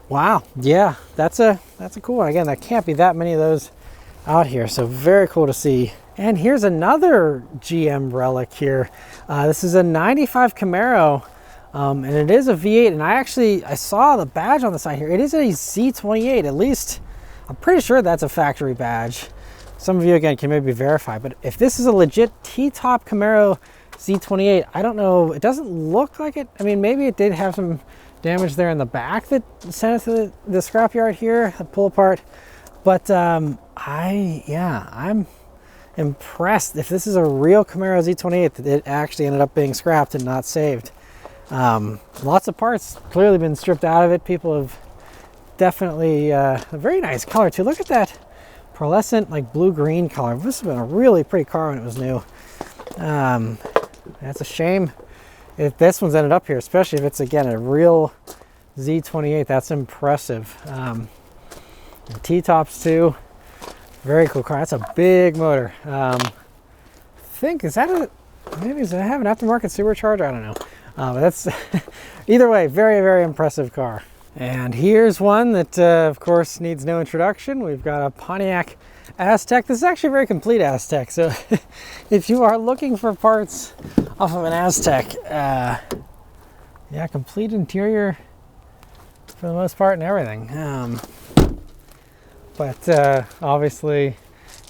wow, yeah, that's a cool one. Again, there can't be that many of those out here, so very cool to see. And here's another GM relic here. This is a 95 Camaro, and it is a V8, and I saw the badge on the side here. It is a Z28, at least I'm pretty sure that's a factory badge. Some of you, again, can maybe verify, but if this is a legit T-top Camaro Z28, I don't know, it doesn't look like it. I mean, maybe it did have some damage there in the back that sent it to the scrapyard here, the pull apart. But I'm impressed. If this is a real Camaro Z28, that it actually ended up being scrapped and not saved. Lots of parts clearly been stripped out of it. People have definitely, a very nice color too. Look at that pearlescent, like blue-green color. This has been a really pretty car when it was new. That's a shame if this one's ended up here, especially if it's, again, a real Z28. That's impressive. T-tops too. Very cool car. That's a big motor. I think, does that have an aftermarket supercharger? I don't know. But that's, either way, very, very impressive car. And here's one that, of course, needs no introduction. We've got a Pontiac Aztec. This is actually a very complete Aztec. So if you are looking for parts off of an Aztec, yeah, complete interior for the most part and everything. But obviously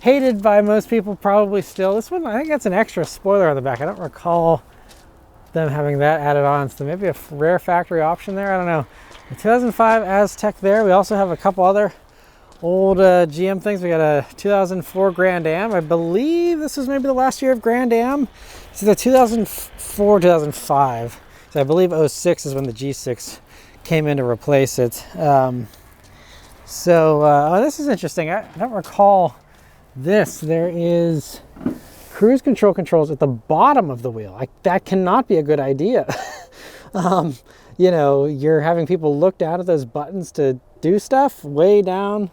hated by most people probably still. This one, I think that's an extra spoiler on the back. I don't recall them having that added on. So maybe a rare factory option there. I don't know. The 2005 Aztec there. We also have a couple other old GM things. We got a 2004 Grand Am. I believe this was maybe the last year of Grand Am. It's either 2004 2005. So I believe 06 is when the G6 came in to replace it. This is interesting. I don't recall this. There is cruise control controls at the bottom of the wheel. That cannot be a good idea. You know, you're having people look down at those buttons to do stuff way down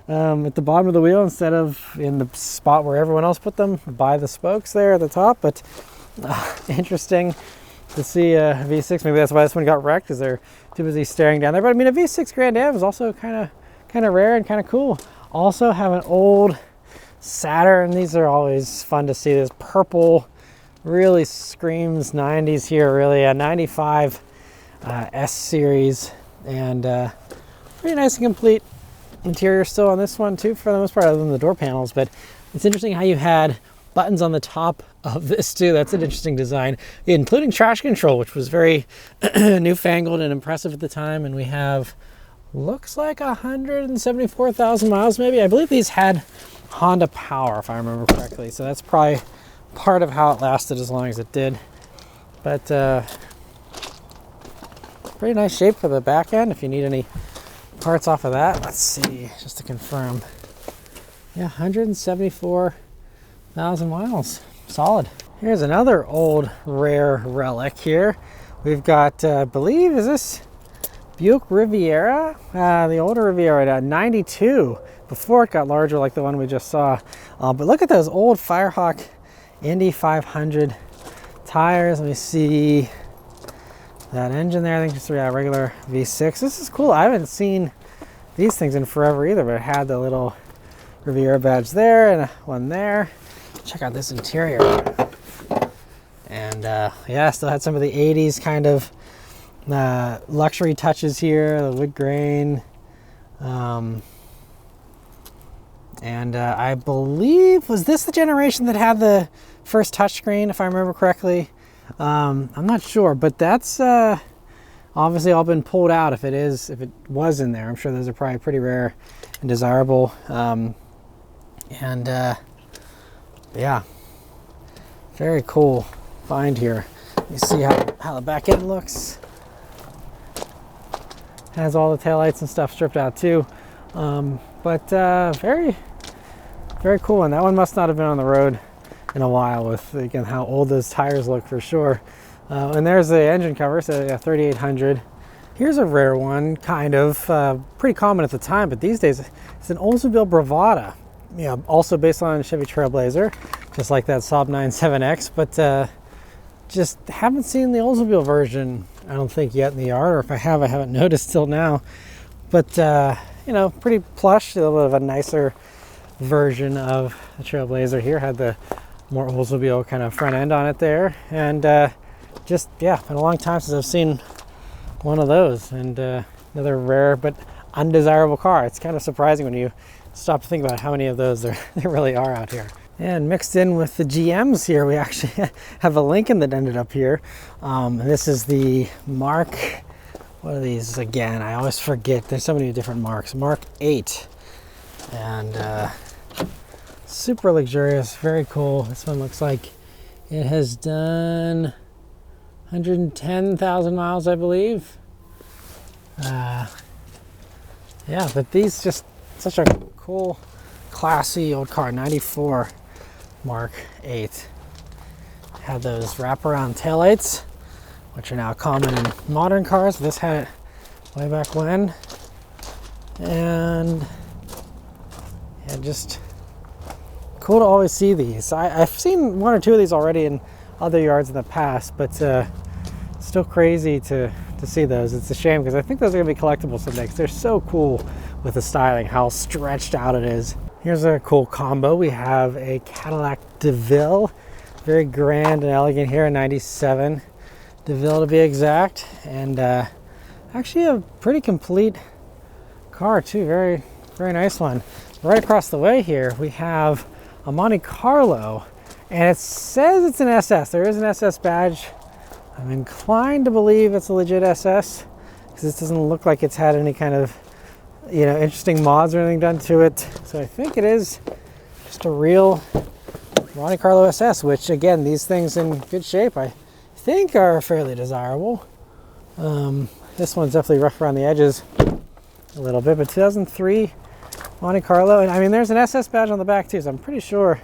at the bottom of the wheel instead of in the spot where everyone else put them by the spokes there at the top. But interesting to see a V6. Maybe that's why this one got wrecked, because they're too busy staring down there. But I mean, a V6 Grand Am is also kind of rare and kind of cool. Also have an old Saturn. These are always fun to see. This purple really screams 90s here, really. A 95 S series, and pretty nice and complete interior still on this one too, for the most part, other than the door panels. But it's interesting how you had buttons on the top of this too. That's an interesting design, including traction control, which was very newfangled and impressive at the time. And we have, looks like 174,000 miles maybe. I believe these had Honda power, if I remember correctly, so that's probably part of how it lasted as long as it did. But pretty nice shape for the back end if you need any parts off of that. Let's see, just to confirm. Yeah, 174,000 miles. Solid. Here's another old rare relic here. We've got, I believe, is this Buick Riviera? The older Riviera, 92, before it got larger like the one we just saw. But look at those old Firehawk Indy 500 tires. Let me see that engine there. I think just a regular V6. This is cool. I haven't seen these things in forever either, but it had the little Riviera badge there and one there. Check out this interior. And yeah, still had some of the 80s kind of luxury touches here, the wood grain. And I believe, was this the generation that had the first touchscreen, if I remember correctly? I'm not sure, but that's obviously all been pulled out if it was in there. I'm sure those are probably pretty rare and desirable. Yeah, very cool find here. You see how the back end looks. Has all the taillights and stuff stripped out too. Very, very cool. And that one must not have been on the road in a while, with, again, how old those tires look for sure. And there's the engine cover, so yeah, 3800. Here's a rare one, kind of pretty common at the time, but these days it's an Oldsmobile Bravada. Yeah, also based on Chevy Trailblazer. just like that Saab 97X, but just haven't seen the Oldsmobile version, I don't think, yet in the yard, or if I haven't noticed till now. But you know, pretty plush, a little bit of a nicer version of the Trailblazer here. Had the more Oldsmobile kind of front end on it there, and just, yeah, been a long time since I've seen one of those, and another rare but undesirable car. It's kind of surprising when you stop to think about how many of those there really are out here. And mixed in with the GMs here, we actually have a Lincoln that ended up here. And this is the Mark, what are these again? I always forget. There's so many different marks. Mark 8. And super luxurious, very cool. This one looks like it has done 110,000 miles, I believe. Yeah, but these just such a cool, classy old car. 94 Mark 8. Had those wraparound taillights, which are now common in modern cars. This had it way back when. And yeah, just cool to always see these. I've seen one or two of these already in other yards in the past, but still crazy to see those. It's a shame because I think those are going to be collectible someday because they're so cool with the styling, how stretched out it is. Here's a cool combo. We have a Cadillac DeVille, very grand and elegant here, a 97 DeVille to be exact, and actually a pretty complete car too. Very, very nice one. Right across the way here we have a Monte Carlo, and it says it's an SS. There is an SS badge. I'm inclined to believe it's a legit SS because this doesn't look like it's had any kind of, you know, interesting mods or anything done to it. So I think it is just a real Monte Carlo SS, which again, these things in good shape, I think are fairly desirable. This one's definitely rough around the edges a little bit, but 2003 Monte Carlo. And I mean, there's an SS badge on the back too, so I'm pretty sure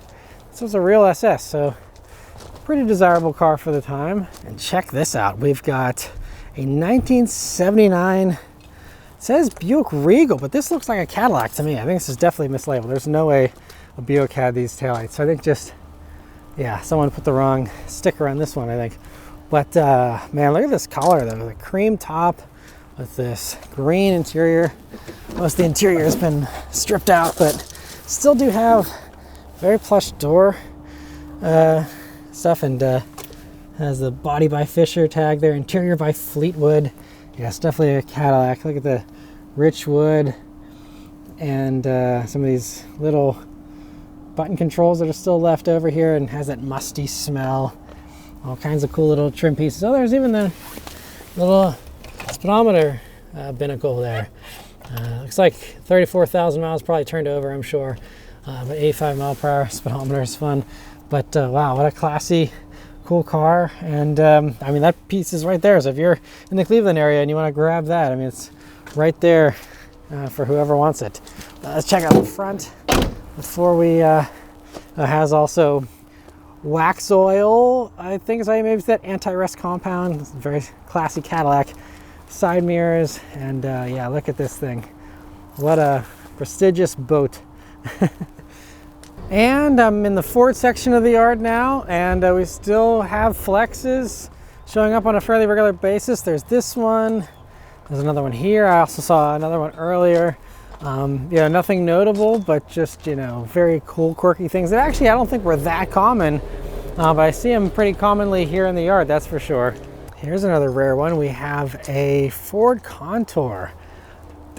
this was a real SS. So pretty desirable car for the time. And check this out. We've got a 1979, it says Buick Regal, but this looks like a Cadillac to me. I think this is definitely mislabeled. There's no way a Buick had these taillights. So I think just, yeah, someone put the wrong sticker on this one, I think. But man, look at this color though. The cream top with this green interior. Most of the interior has been stripped out, but still do have very plush door stuff, and has the body by Fisher tag there, interior by Fleetwood. Yeah, it's definitely a Cadillac. Look at the rich wood and some of these little button controls that are still left over here, and has that musty smell. All kinds of cool little trim pieces. Oh, there's even the little speedometer binnacle there. Looks like 34,000 miles probably turned over, I'm sure. But 85 mile per hour speedometer is fun. But wow, what a classy, cool car. And I mean, that piece is right there. So if you're in the Cleveland area and you want to grab that, I mean, it's right there for whoever wants it. Let's check out the front before we, has also wax oil, I think is how you maybe say that, anti-rust compound. It's a very classy Cadillac. Side mirrors, and yeah, look at this thing. What a prestigious boat. And I'm in the Ford section of the yard now, and we still have Flexes showing up on a fairly regular basis. There's this one, there's another one here. I also saw another one earlier. Yeah, nothing notable, but just, you know, very cool, quirky things that actually I don't think were that common, but I see them pretty commonly here in the yard, that's for sure. Here's another rare one. We have a Ford Contour.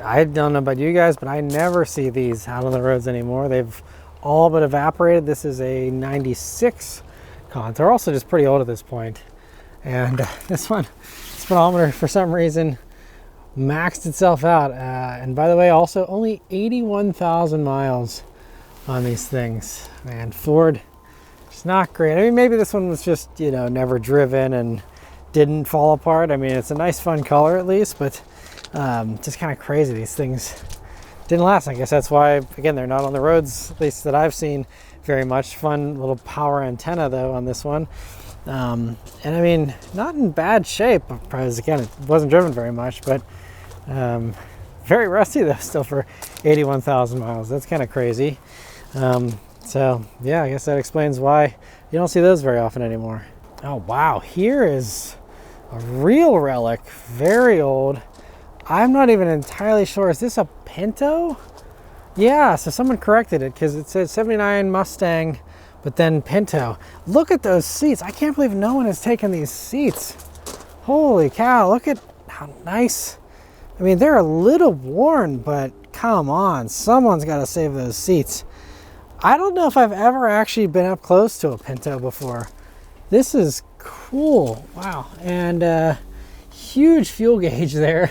I don't know about you guys, but I never see these out on the roads anymore. They've all but evaporated. This is a 96 Contour, also just pretty old at this point. And this one, speedometer for some reason maxed itself out. And by the way, also only 81,000 miles on these things. Man, Ford, it's not great. I mean, maybe this one was just, you know, never driven and didn't fall apart. I mean, it's a nice fun color at least, but just kind of crazy. These things didn't last. I guess that's why, again, they're not on the roads, at least that I've seen very much. Fun little power antenna though on this one. And I mean, not in bad shape, because again, it wasn't driven very much, but very rusty though still for 81,000 miles. That's kind of crazy. So yeah, I guess that explains why you don't see those very often anymore. Oh wow, here is a real relic, very old. I'm not even entirely sure, is this a Pinto? Yeah, so someone corrected it because it said 79 Mustang, but then Pinto. Look at those seats. I can't believe no one has taken these seats. Holy cow, look at how nice. I mean, they're a little worn, but come on, someone's got to save those seats. I don't know if I've ever actually been up close to a Pinto before. This is cool. Wow. And huge fuel gauge there.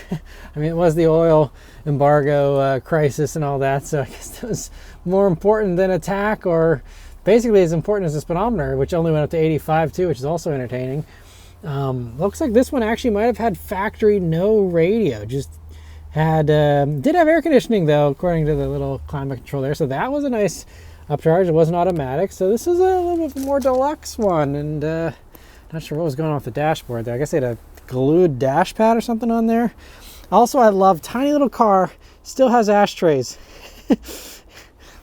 I mean, it was the oil embargo crisis and all that, so I guess that was more important than attack, or basically as important as the speedometer, which only went up to 85 too, which is also entertaining. Looks like this one actually might have had factory no radio, just had did have air conditioning though, according to the little climate control there, so that was a nice upcharge. It wasn't automatic, so this is a little bit more deluxe one. And not sure what was going on with the dashboard there. I guess they had a glued dash pad or something on there. Also, I love tiny little car, still has ashtrays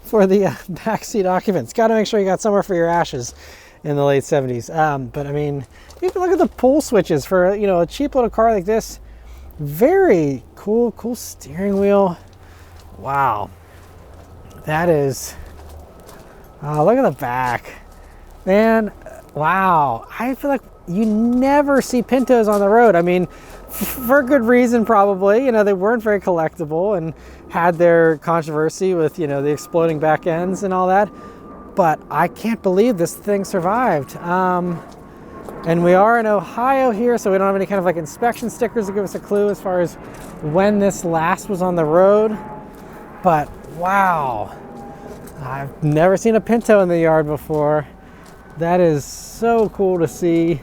for the backseat occupants. Got to make sure you got somewhere for your ashes in the late 70s. But I mean, you can look at the pull switches for, you know, a cheap little car like this. Very cool steering wheel. Wow, that is. Look at the back, man. Wow, I feel like you never see Pintos on the road. I mean, for good reason probably. You know, they weren't very collectible and had their controversy with, you know, the exploding back ends and all that. But I can't believe this thing survived. And we are in Ohio here, so we don't have any kind of like inspection stickers to give us a clue as far as when this last was on the road. But wow, I've never seen a Pinto in the yard before. That is so cool to see.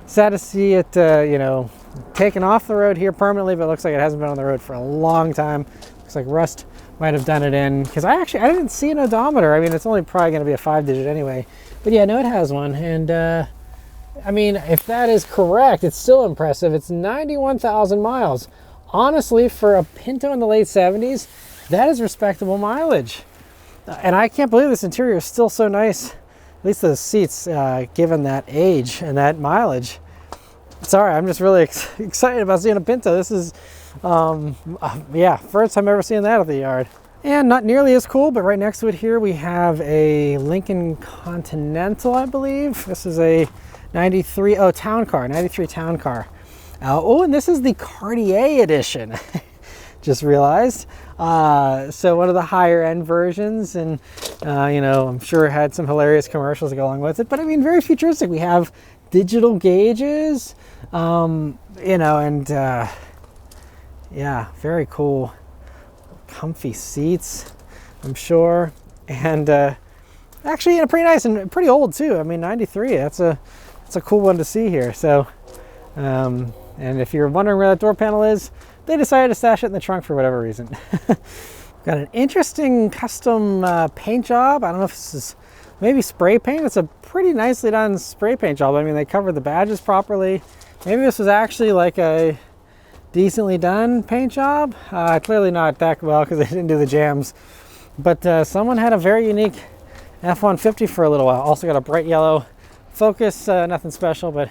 Sad to see it, you know, taken off the road here permanently, but it looks like it hasn't been on the road for a long time. Looks like rust might have done it in, because I didn't see an odometer. I mean, it's only probably going to be a 5-digit anyway. But yeah, no, it has one. And I mean, if that is correct, it's still impressive. It's 91,000 miles. Honestly, for a Pinto in the late 70s, that is respectable mileage. And I can't believe this interior is still so nice. At least the seats, given that age and that mileage. Sorry, I'm just really excited about seeing a Pinto. This is, yeah, first time ever seeing that at the yard. And not nearly as cool, but right next to it here we have a Lincoln Continental, I believe. This is a 93 town car, 93 town car. Oh, and this is the Cartier edition. Just realized. So one of the higher end versions, and you know, I'm sure it had some hilarious commercials to go along with it, but I mean, very futuristic. We have digital gauges, you know, and yeah, very cool. Comfy seats, I'm sure, and actually, you know, pretty nice and pretty old too. I mean, 93, that's a cool one to see here. So and if you're wondering where that door panel is, they decided to stash it in the trunk for whatever reason. Got an interesting custom paint job. I don't know if this is maybe spray paint. It's a pretty nicely done spray paint job. I mean, they covered the badges properly. Maybe this was actually like a decently done paint job. Clearly not that well because they didn't do the jams. But someone had a very unique F-150 for a little while. Also got a bright yellow Focus, nothing special, but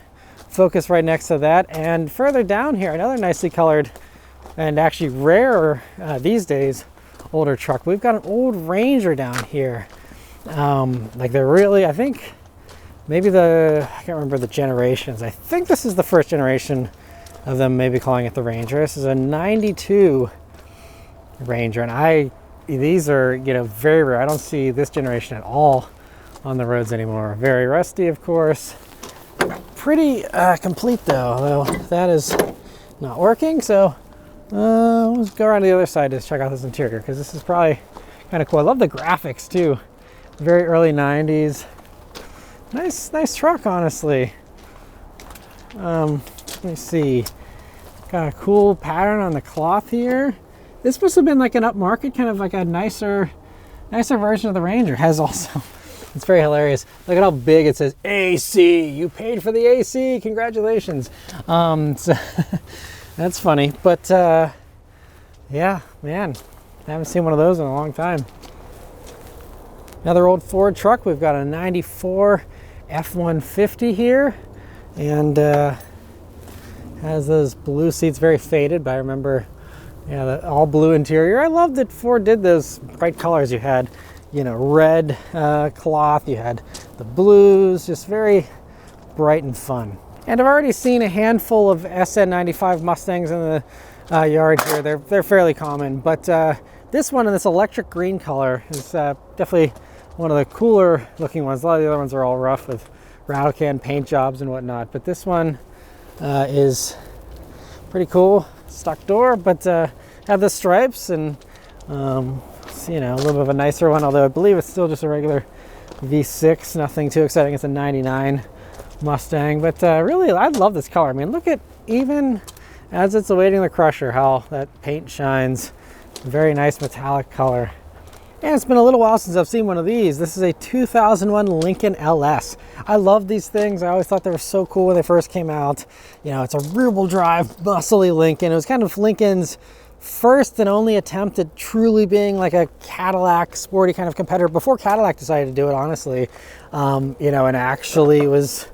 Focus right next to that. And further down here, another nicely colored and actually rarer these days older truck. We've got an old Ranger down here. Like they're really, I think maybe I can't remember the generations. I think this is the first generation of them maybe calling it the Ranger. This is a 92 Ranger, and these are, you know, very rare. I don't see this generation at all on the roads anymore. Very rusty, of course. Pretty complete though, although that is not working. So let's go around to the other side to check out this interior, because this is probably kind of cool. I love the graphics too. Very early 90s. Nice truck, honestly. Let me see. Got a cool pattern on the cloth here. This must have been like an upmarket, kind of like a nicer version of the Ranger. Has also, it's very hilarious. Look at how big it says AC. You paid for the AC. Congratulations. So that's funny. But yeah, man, I haven't seen one of those in a long time. Another old Ford truck. We've got a 94 F-150 here, and has those blue seats, very faded, but I remember, yeah, the all blue interior. I love that Ford did those bright colors. You had, you know, red cloth, you had the blues, just very bright and fun. And I've already seen a handful of SN95 Mustangs in the yard here. They're fairly common, but this one in this electric green color is definitely one of the cooler looking ones. A lot of the other ones are all rough with rattle can paint jobs and whatnot, but this one is pretty cool. Stock door, but have the stripes, and it's, you know, a little bit of a nicer one, although I believe it's still just a regular V6, nothing too exciting. It's a 99 Mustang, but really I love this color. I mean, look at, even as it's awaiting the crusher, how that paint shines. Very nice metallic color. And it's been a little while since I've seen one of these. This is a 2001 Lincoln LS. I love these things. I always thought they were so cool when they first came out. You know, it's a rear-wheel drive, muscly Lincoln. It was kind of Lincoln's first and only attempt at truly being like a Cadillac sporty kind of competitor, before Cadillac decided to do it, honestly. You know, and actually was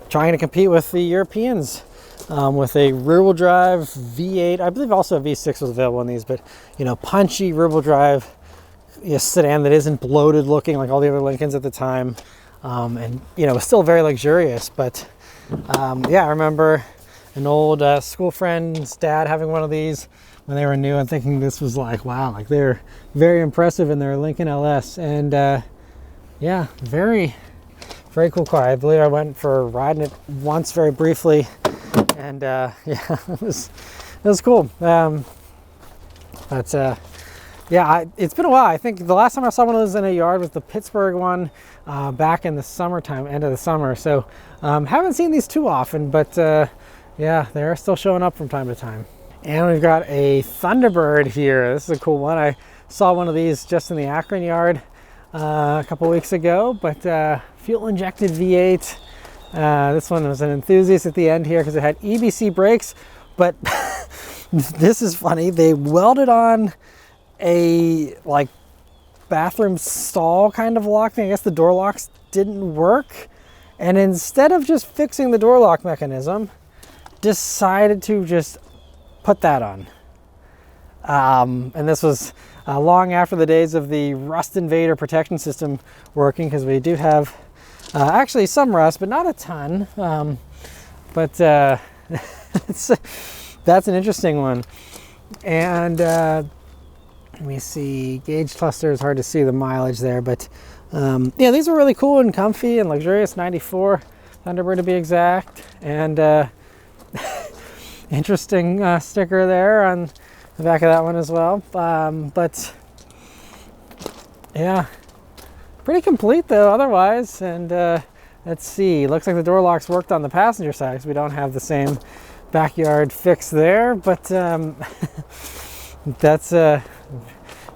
trying to compete with the Europeans with a rear-wheel drive V8. I believe also a V6 was available in these, but, you know, punchy rear-wheel drive, you know, sedan that isn't bloated looking like all the other Lincolns at the time, and, you know, was still very luxurious. But yeah, I remember an old school friend's dad having one of these when they were new, and thinking this was like, wow, like they're very impressive in their Lincoln LS. And yeah, very cool car. I believe I went for riding it once very briefly, and yeah, it was cool. But yeah, it's been a while. I think the last time I saw one of those in a yard was the Pittsburgh one back in the summertime, end of the summer. So haven't seen these too often, but yeah, they're still showing up from time to time. And we've got a Thunderbird here. This is a cool one. I saw one of these just in the Akron yard a couple weeks ago, but fuel injected V8. This one was an enthusiast at the end here because it had EBC brakes, but this is funny. They welded on a like bathroom stall kind of lock thing. I guess the door locks didn't work, and instead of just fixing the door lock mechanism, decided to just put that on. And this was long after the days of the rust invader protection system working, because we do have actually some rust, but not a ton. But that's an interesting one. And let me see, gauge cluster is hard to see the mileage there, but yeah, these are really cool and comfy and luxurious. 94 Thunderbird to be exact. And interesting sticker there on the back of that one as well. But yeah, pretty complete though otherwise. And let's see, looks like the door locks worked on the passenger side, because we don't have the same backyard fix there. But that's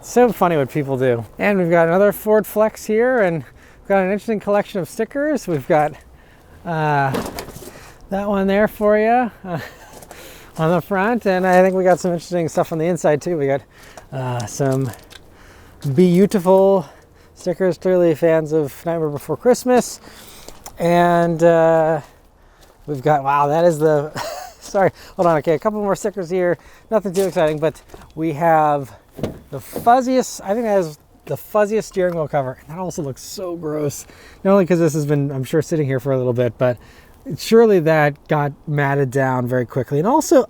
so funny what people do. And we've got another Ford Flex here, and we've got an interesting collection of stickers. We've got that one there for you on the front, and I think we got some interesting stuff on the inside too. We got some beautiful stickers, clearly fans of Nightmare Before Christmas. And we've got, wow, that is the sorry, hold on. Okay, a couple more stickers here. Nothing too exciting, but we have the fuzziest, I think that is the fuzziest steering wheel cover. That also looks so gross. Not only because this has been, I'm sure, sitting here for a little bit, but surely that got matted down very quickly. And also,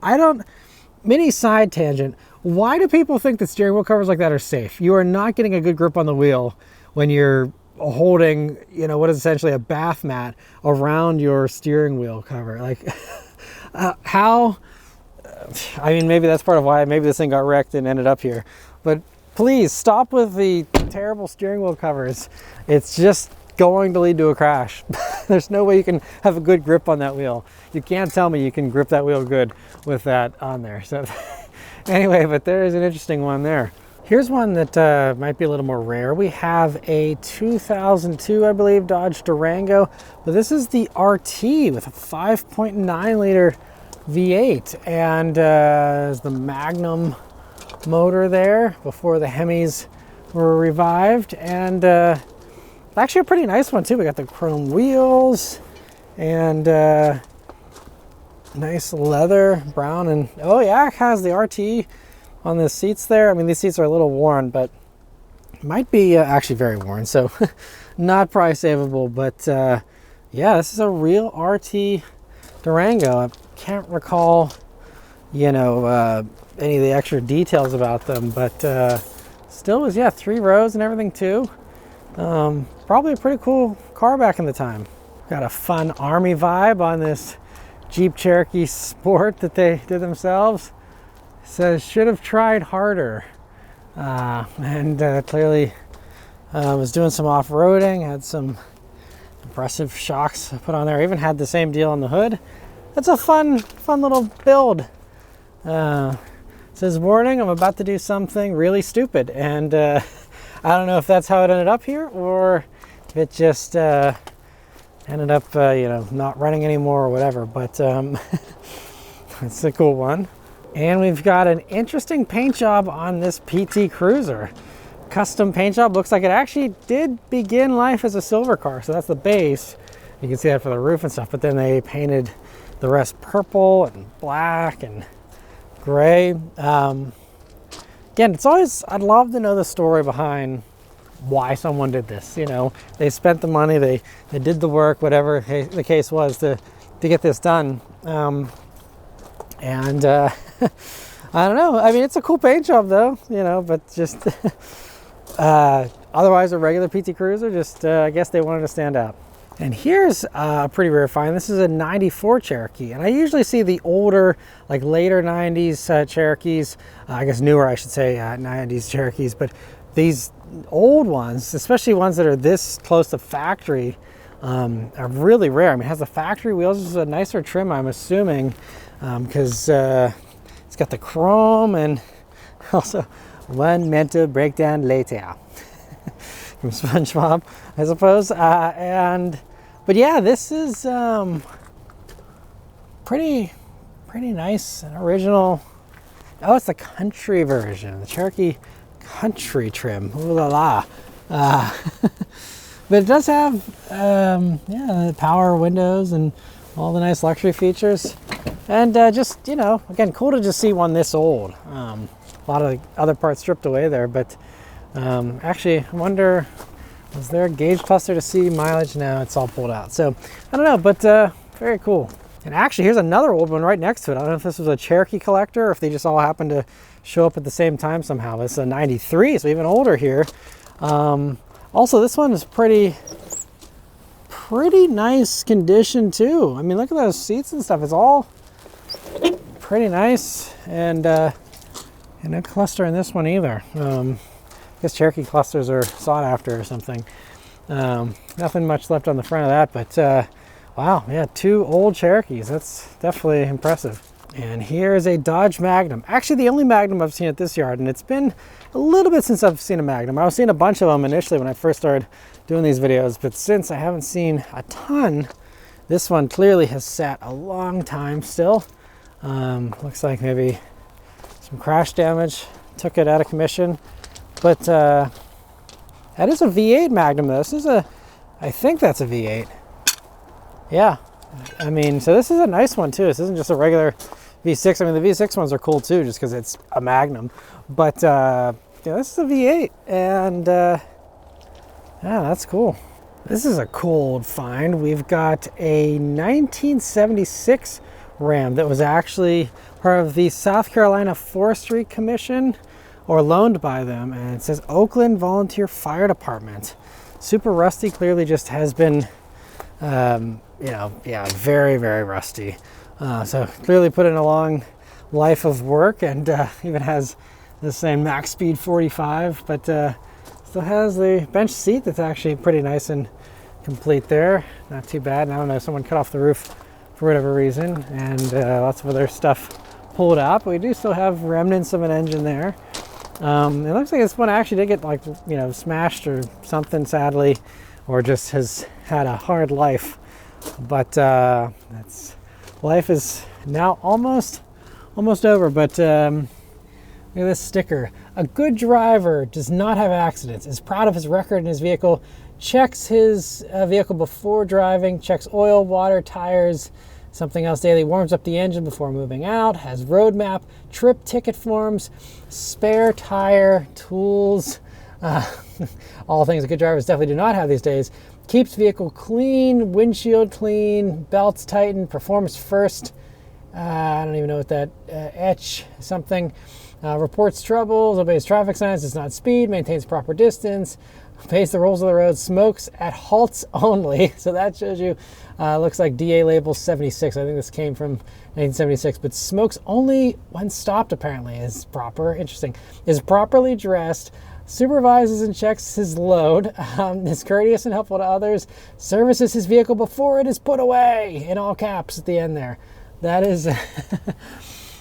mini side tangent, why do people think that steering wheel covers like that are safe? You are not getting a good grip on the wheel when you're holding, you know, what is essentially a bath mat around your steering wheel cover. Like, how, I mean, maybe that's part of why maybe this thing got wrecked and ended up here. But please stop with the terrible steering wheel covers. It's just going to lead to a crash. There's no way you can have a good grip on that wheel. You can't tell me you can grip that wheel good with that on there. So anyway, but there is an interesting one there. Here's one that might be a little more rare. We have a 2002, I believe, Dodge Durango, but this is the RT with a 5.9 liter V8, and there's the Magnum motor there before the Hemis were revived. And actually a pretty nice one too. We got the chrome wheels and nice leather, brown, and oh yeah, it has the RT on the seats there. I mean, these seats are a little worn, but might be actually very worn, so not price savable. But yeah, this is a real RT Durango. I can't recall, you know, any of the extra details about them, but still was, yeah, 3 rows and everything too. Probably a pretty cool car back in the time. Got a fun army vibe on this Jeep Cherokee Sport that they did themselves. It says, should have tried harder. And clearly was doing some off-roading, had some impressive shocks put on there. Even had the same deal on the hood. That's a fun little build. It says, warning, I'm about to do something really stupid. And I don't know if that's how it ended up here, or if it just ended up, you know, not running anymore or whatever. But it's a cool one. And we've got an interesting paint job on this PT Cruiser. Custom paint job. Looks like it actually did begin life as a silver car. So that's the base. You can see that for the roof and stuff. But then they painted the rest purple and black and gray. Again, it's always, I'd love to know the story behind why someone did this. You know, they spent the money, they did the work, whatever the case was to get this done. And I don't know. I mean, it's a cool paint job though, you know, but just otherwise a regular PT Cruiser, just I guess they wanted to stand out. And here's a pretty rare find. This is a 94 Cherokee. And I usually see the older, like later 90s Cherokees, I guess newer, I should say, 90s Cherokees. But these old ones, especially ones that are this close to factory, are really rare. I mean, it has the factory wheels. This is a nicer trim, I'm assuming, because it's got the chrome and also one meant to break down later. From SpongeBob, I suppose. But yeah, this is pretty nice and original. Oh, it's the country version, the Cherokee Country trim. Ooh la la. But it does have yeah, power windows and all the nice luxury features. And just, you know, again, cool to just see one this old. A lot of the other parts stripped away there, but actually, I wonder, was there a gauge cluster to see mileage? No, it's all pulled out. So I don't know, but very cool. And actually, here's another old one right next to it. I don't know if this was a Cherokee collector or if they just all happened to show up at the same time somehow. This is a 93, so even older here. Also, this one is pretty nice condition too. I mean, look at those seats and stuff. It's all pretty nice, and no cluster in this one either. I guess Cherokee clusters are sought after or something. Nothing much left on the front of that, but wow, yeah, 2 old Cherokees. That's definitely impressive. And here's a Dodge Magnum. Actually, the only Magnum I've seen at this yard, and it's been a little bit since I've seen a Magnum. I was seeing a bunch of them initially when I first started doing these videos, but since I haven't seen a ton, this one clearly has sat a long time still. Looks like maybe some crash damage took it out of commission. But that is a V8 Magnum though. This is I think that's a V8. Yeah, I mean, so this is a nice one too. This isn't just a regular V6. I mean, the V6 ones are cool too, just because it's a Magnum. But yeah, this is a V8, and yeah, that's cool. This is a cool old find. We've got a 1976 Ram that was actually part of the South Carolina Forestry Commission, or loaned by them, and it says Oakland Volunteer Fire Department. Super rusty, clearly just has been, you know, yeah, very rusty. So clearly put in a long life of work, and even has the same max speed 45, but still has the bench seat that's actually pretty nice and complete there. Not too bad. And I don't know, someone cut off the roof for whatever reason, and lots of other stuff pulled out, but we do still have remnants of an engine there. It looks like this one actually did get, like, you know, smashed or something, sadly, or just has had a hard life. But that's, life is now almost over. But look at this sticker. A good driver does not have accidents, is proud of his record in his vehicle, checks his vehicle before driving, checks oil, water, tires, something else daily, warms up the engine before moving out, has road map, trip ticket forms, spare tire, tools, all things a good drivers definitely do not have these days. Keeps vehicle clean, windshield clean, belts tightened, performs first. I don't even know what that, etch something. Reports troubles, obeys traffic signs, does not speed, maintains proper distance, obeys the rules of the road, smokes at halts only. So that shows you, looks like DA label 76. I think this came from 1976, but smokes only when stopped apparently is proper. Interesting. Is properly dressed, supervises and checks his load, is courteous and helpful to others, services his vehicle before it is put away, in all caps at the end there. That is,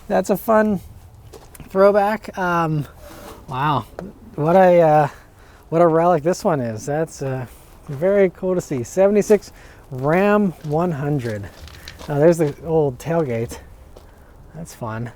that's a fun throwback. Wow, what a relic this one is. That's very cool to see. 76 Ram 100. There's the old tailgate. That's fun.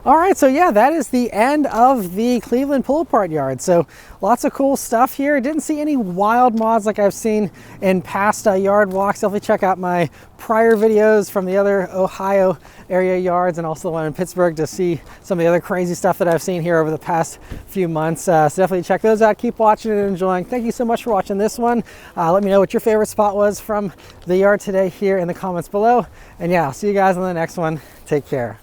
All right, so yeah, that is the end of the Cleveland pull-apart yard. So lots of cool stuff here. Didn't see any wild mods like I've seen in past yard walks. Definitely check out my prior videos from the other Ohio area yards and also the one in Pittsburgh to see some of the other crazy stuff that I've seen here over the past few months. So definitely check those out. Keep watching and enjoying. Thank you so much for watching this one. Let me know what your favorite spot was from the yard today here in the comments below. And yeah, I'll see you guys on the next one. Take care.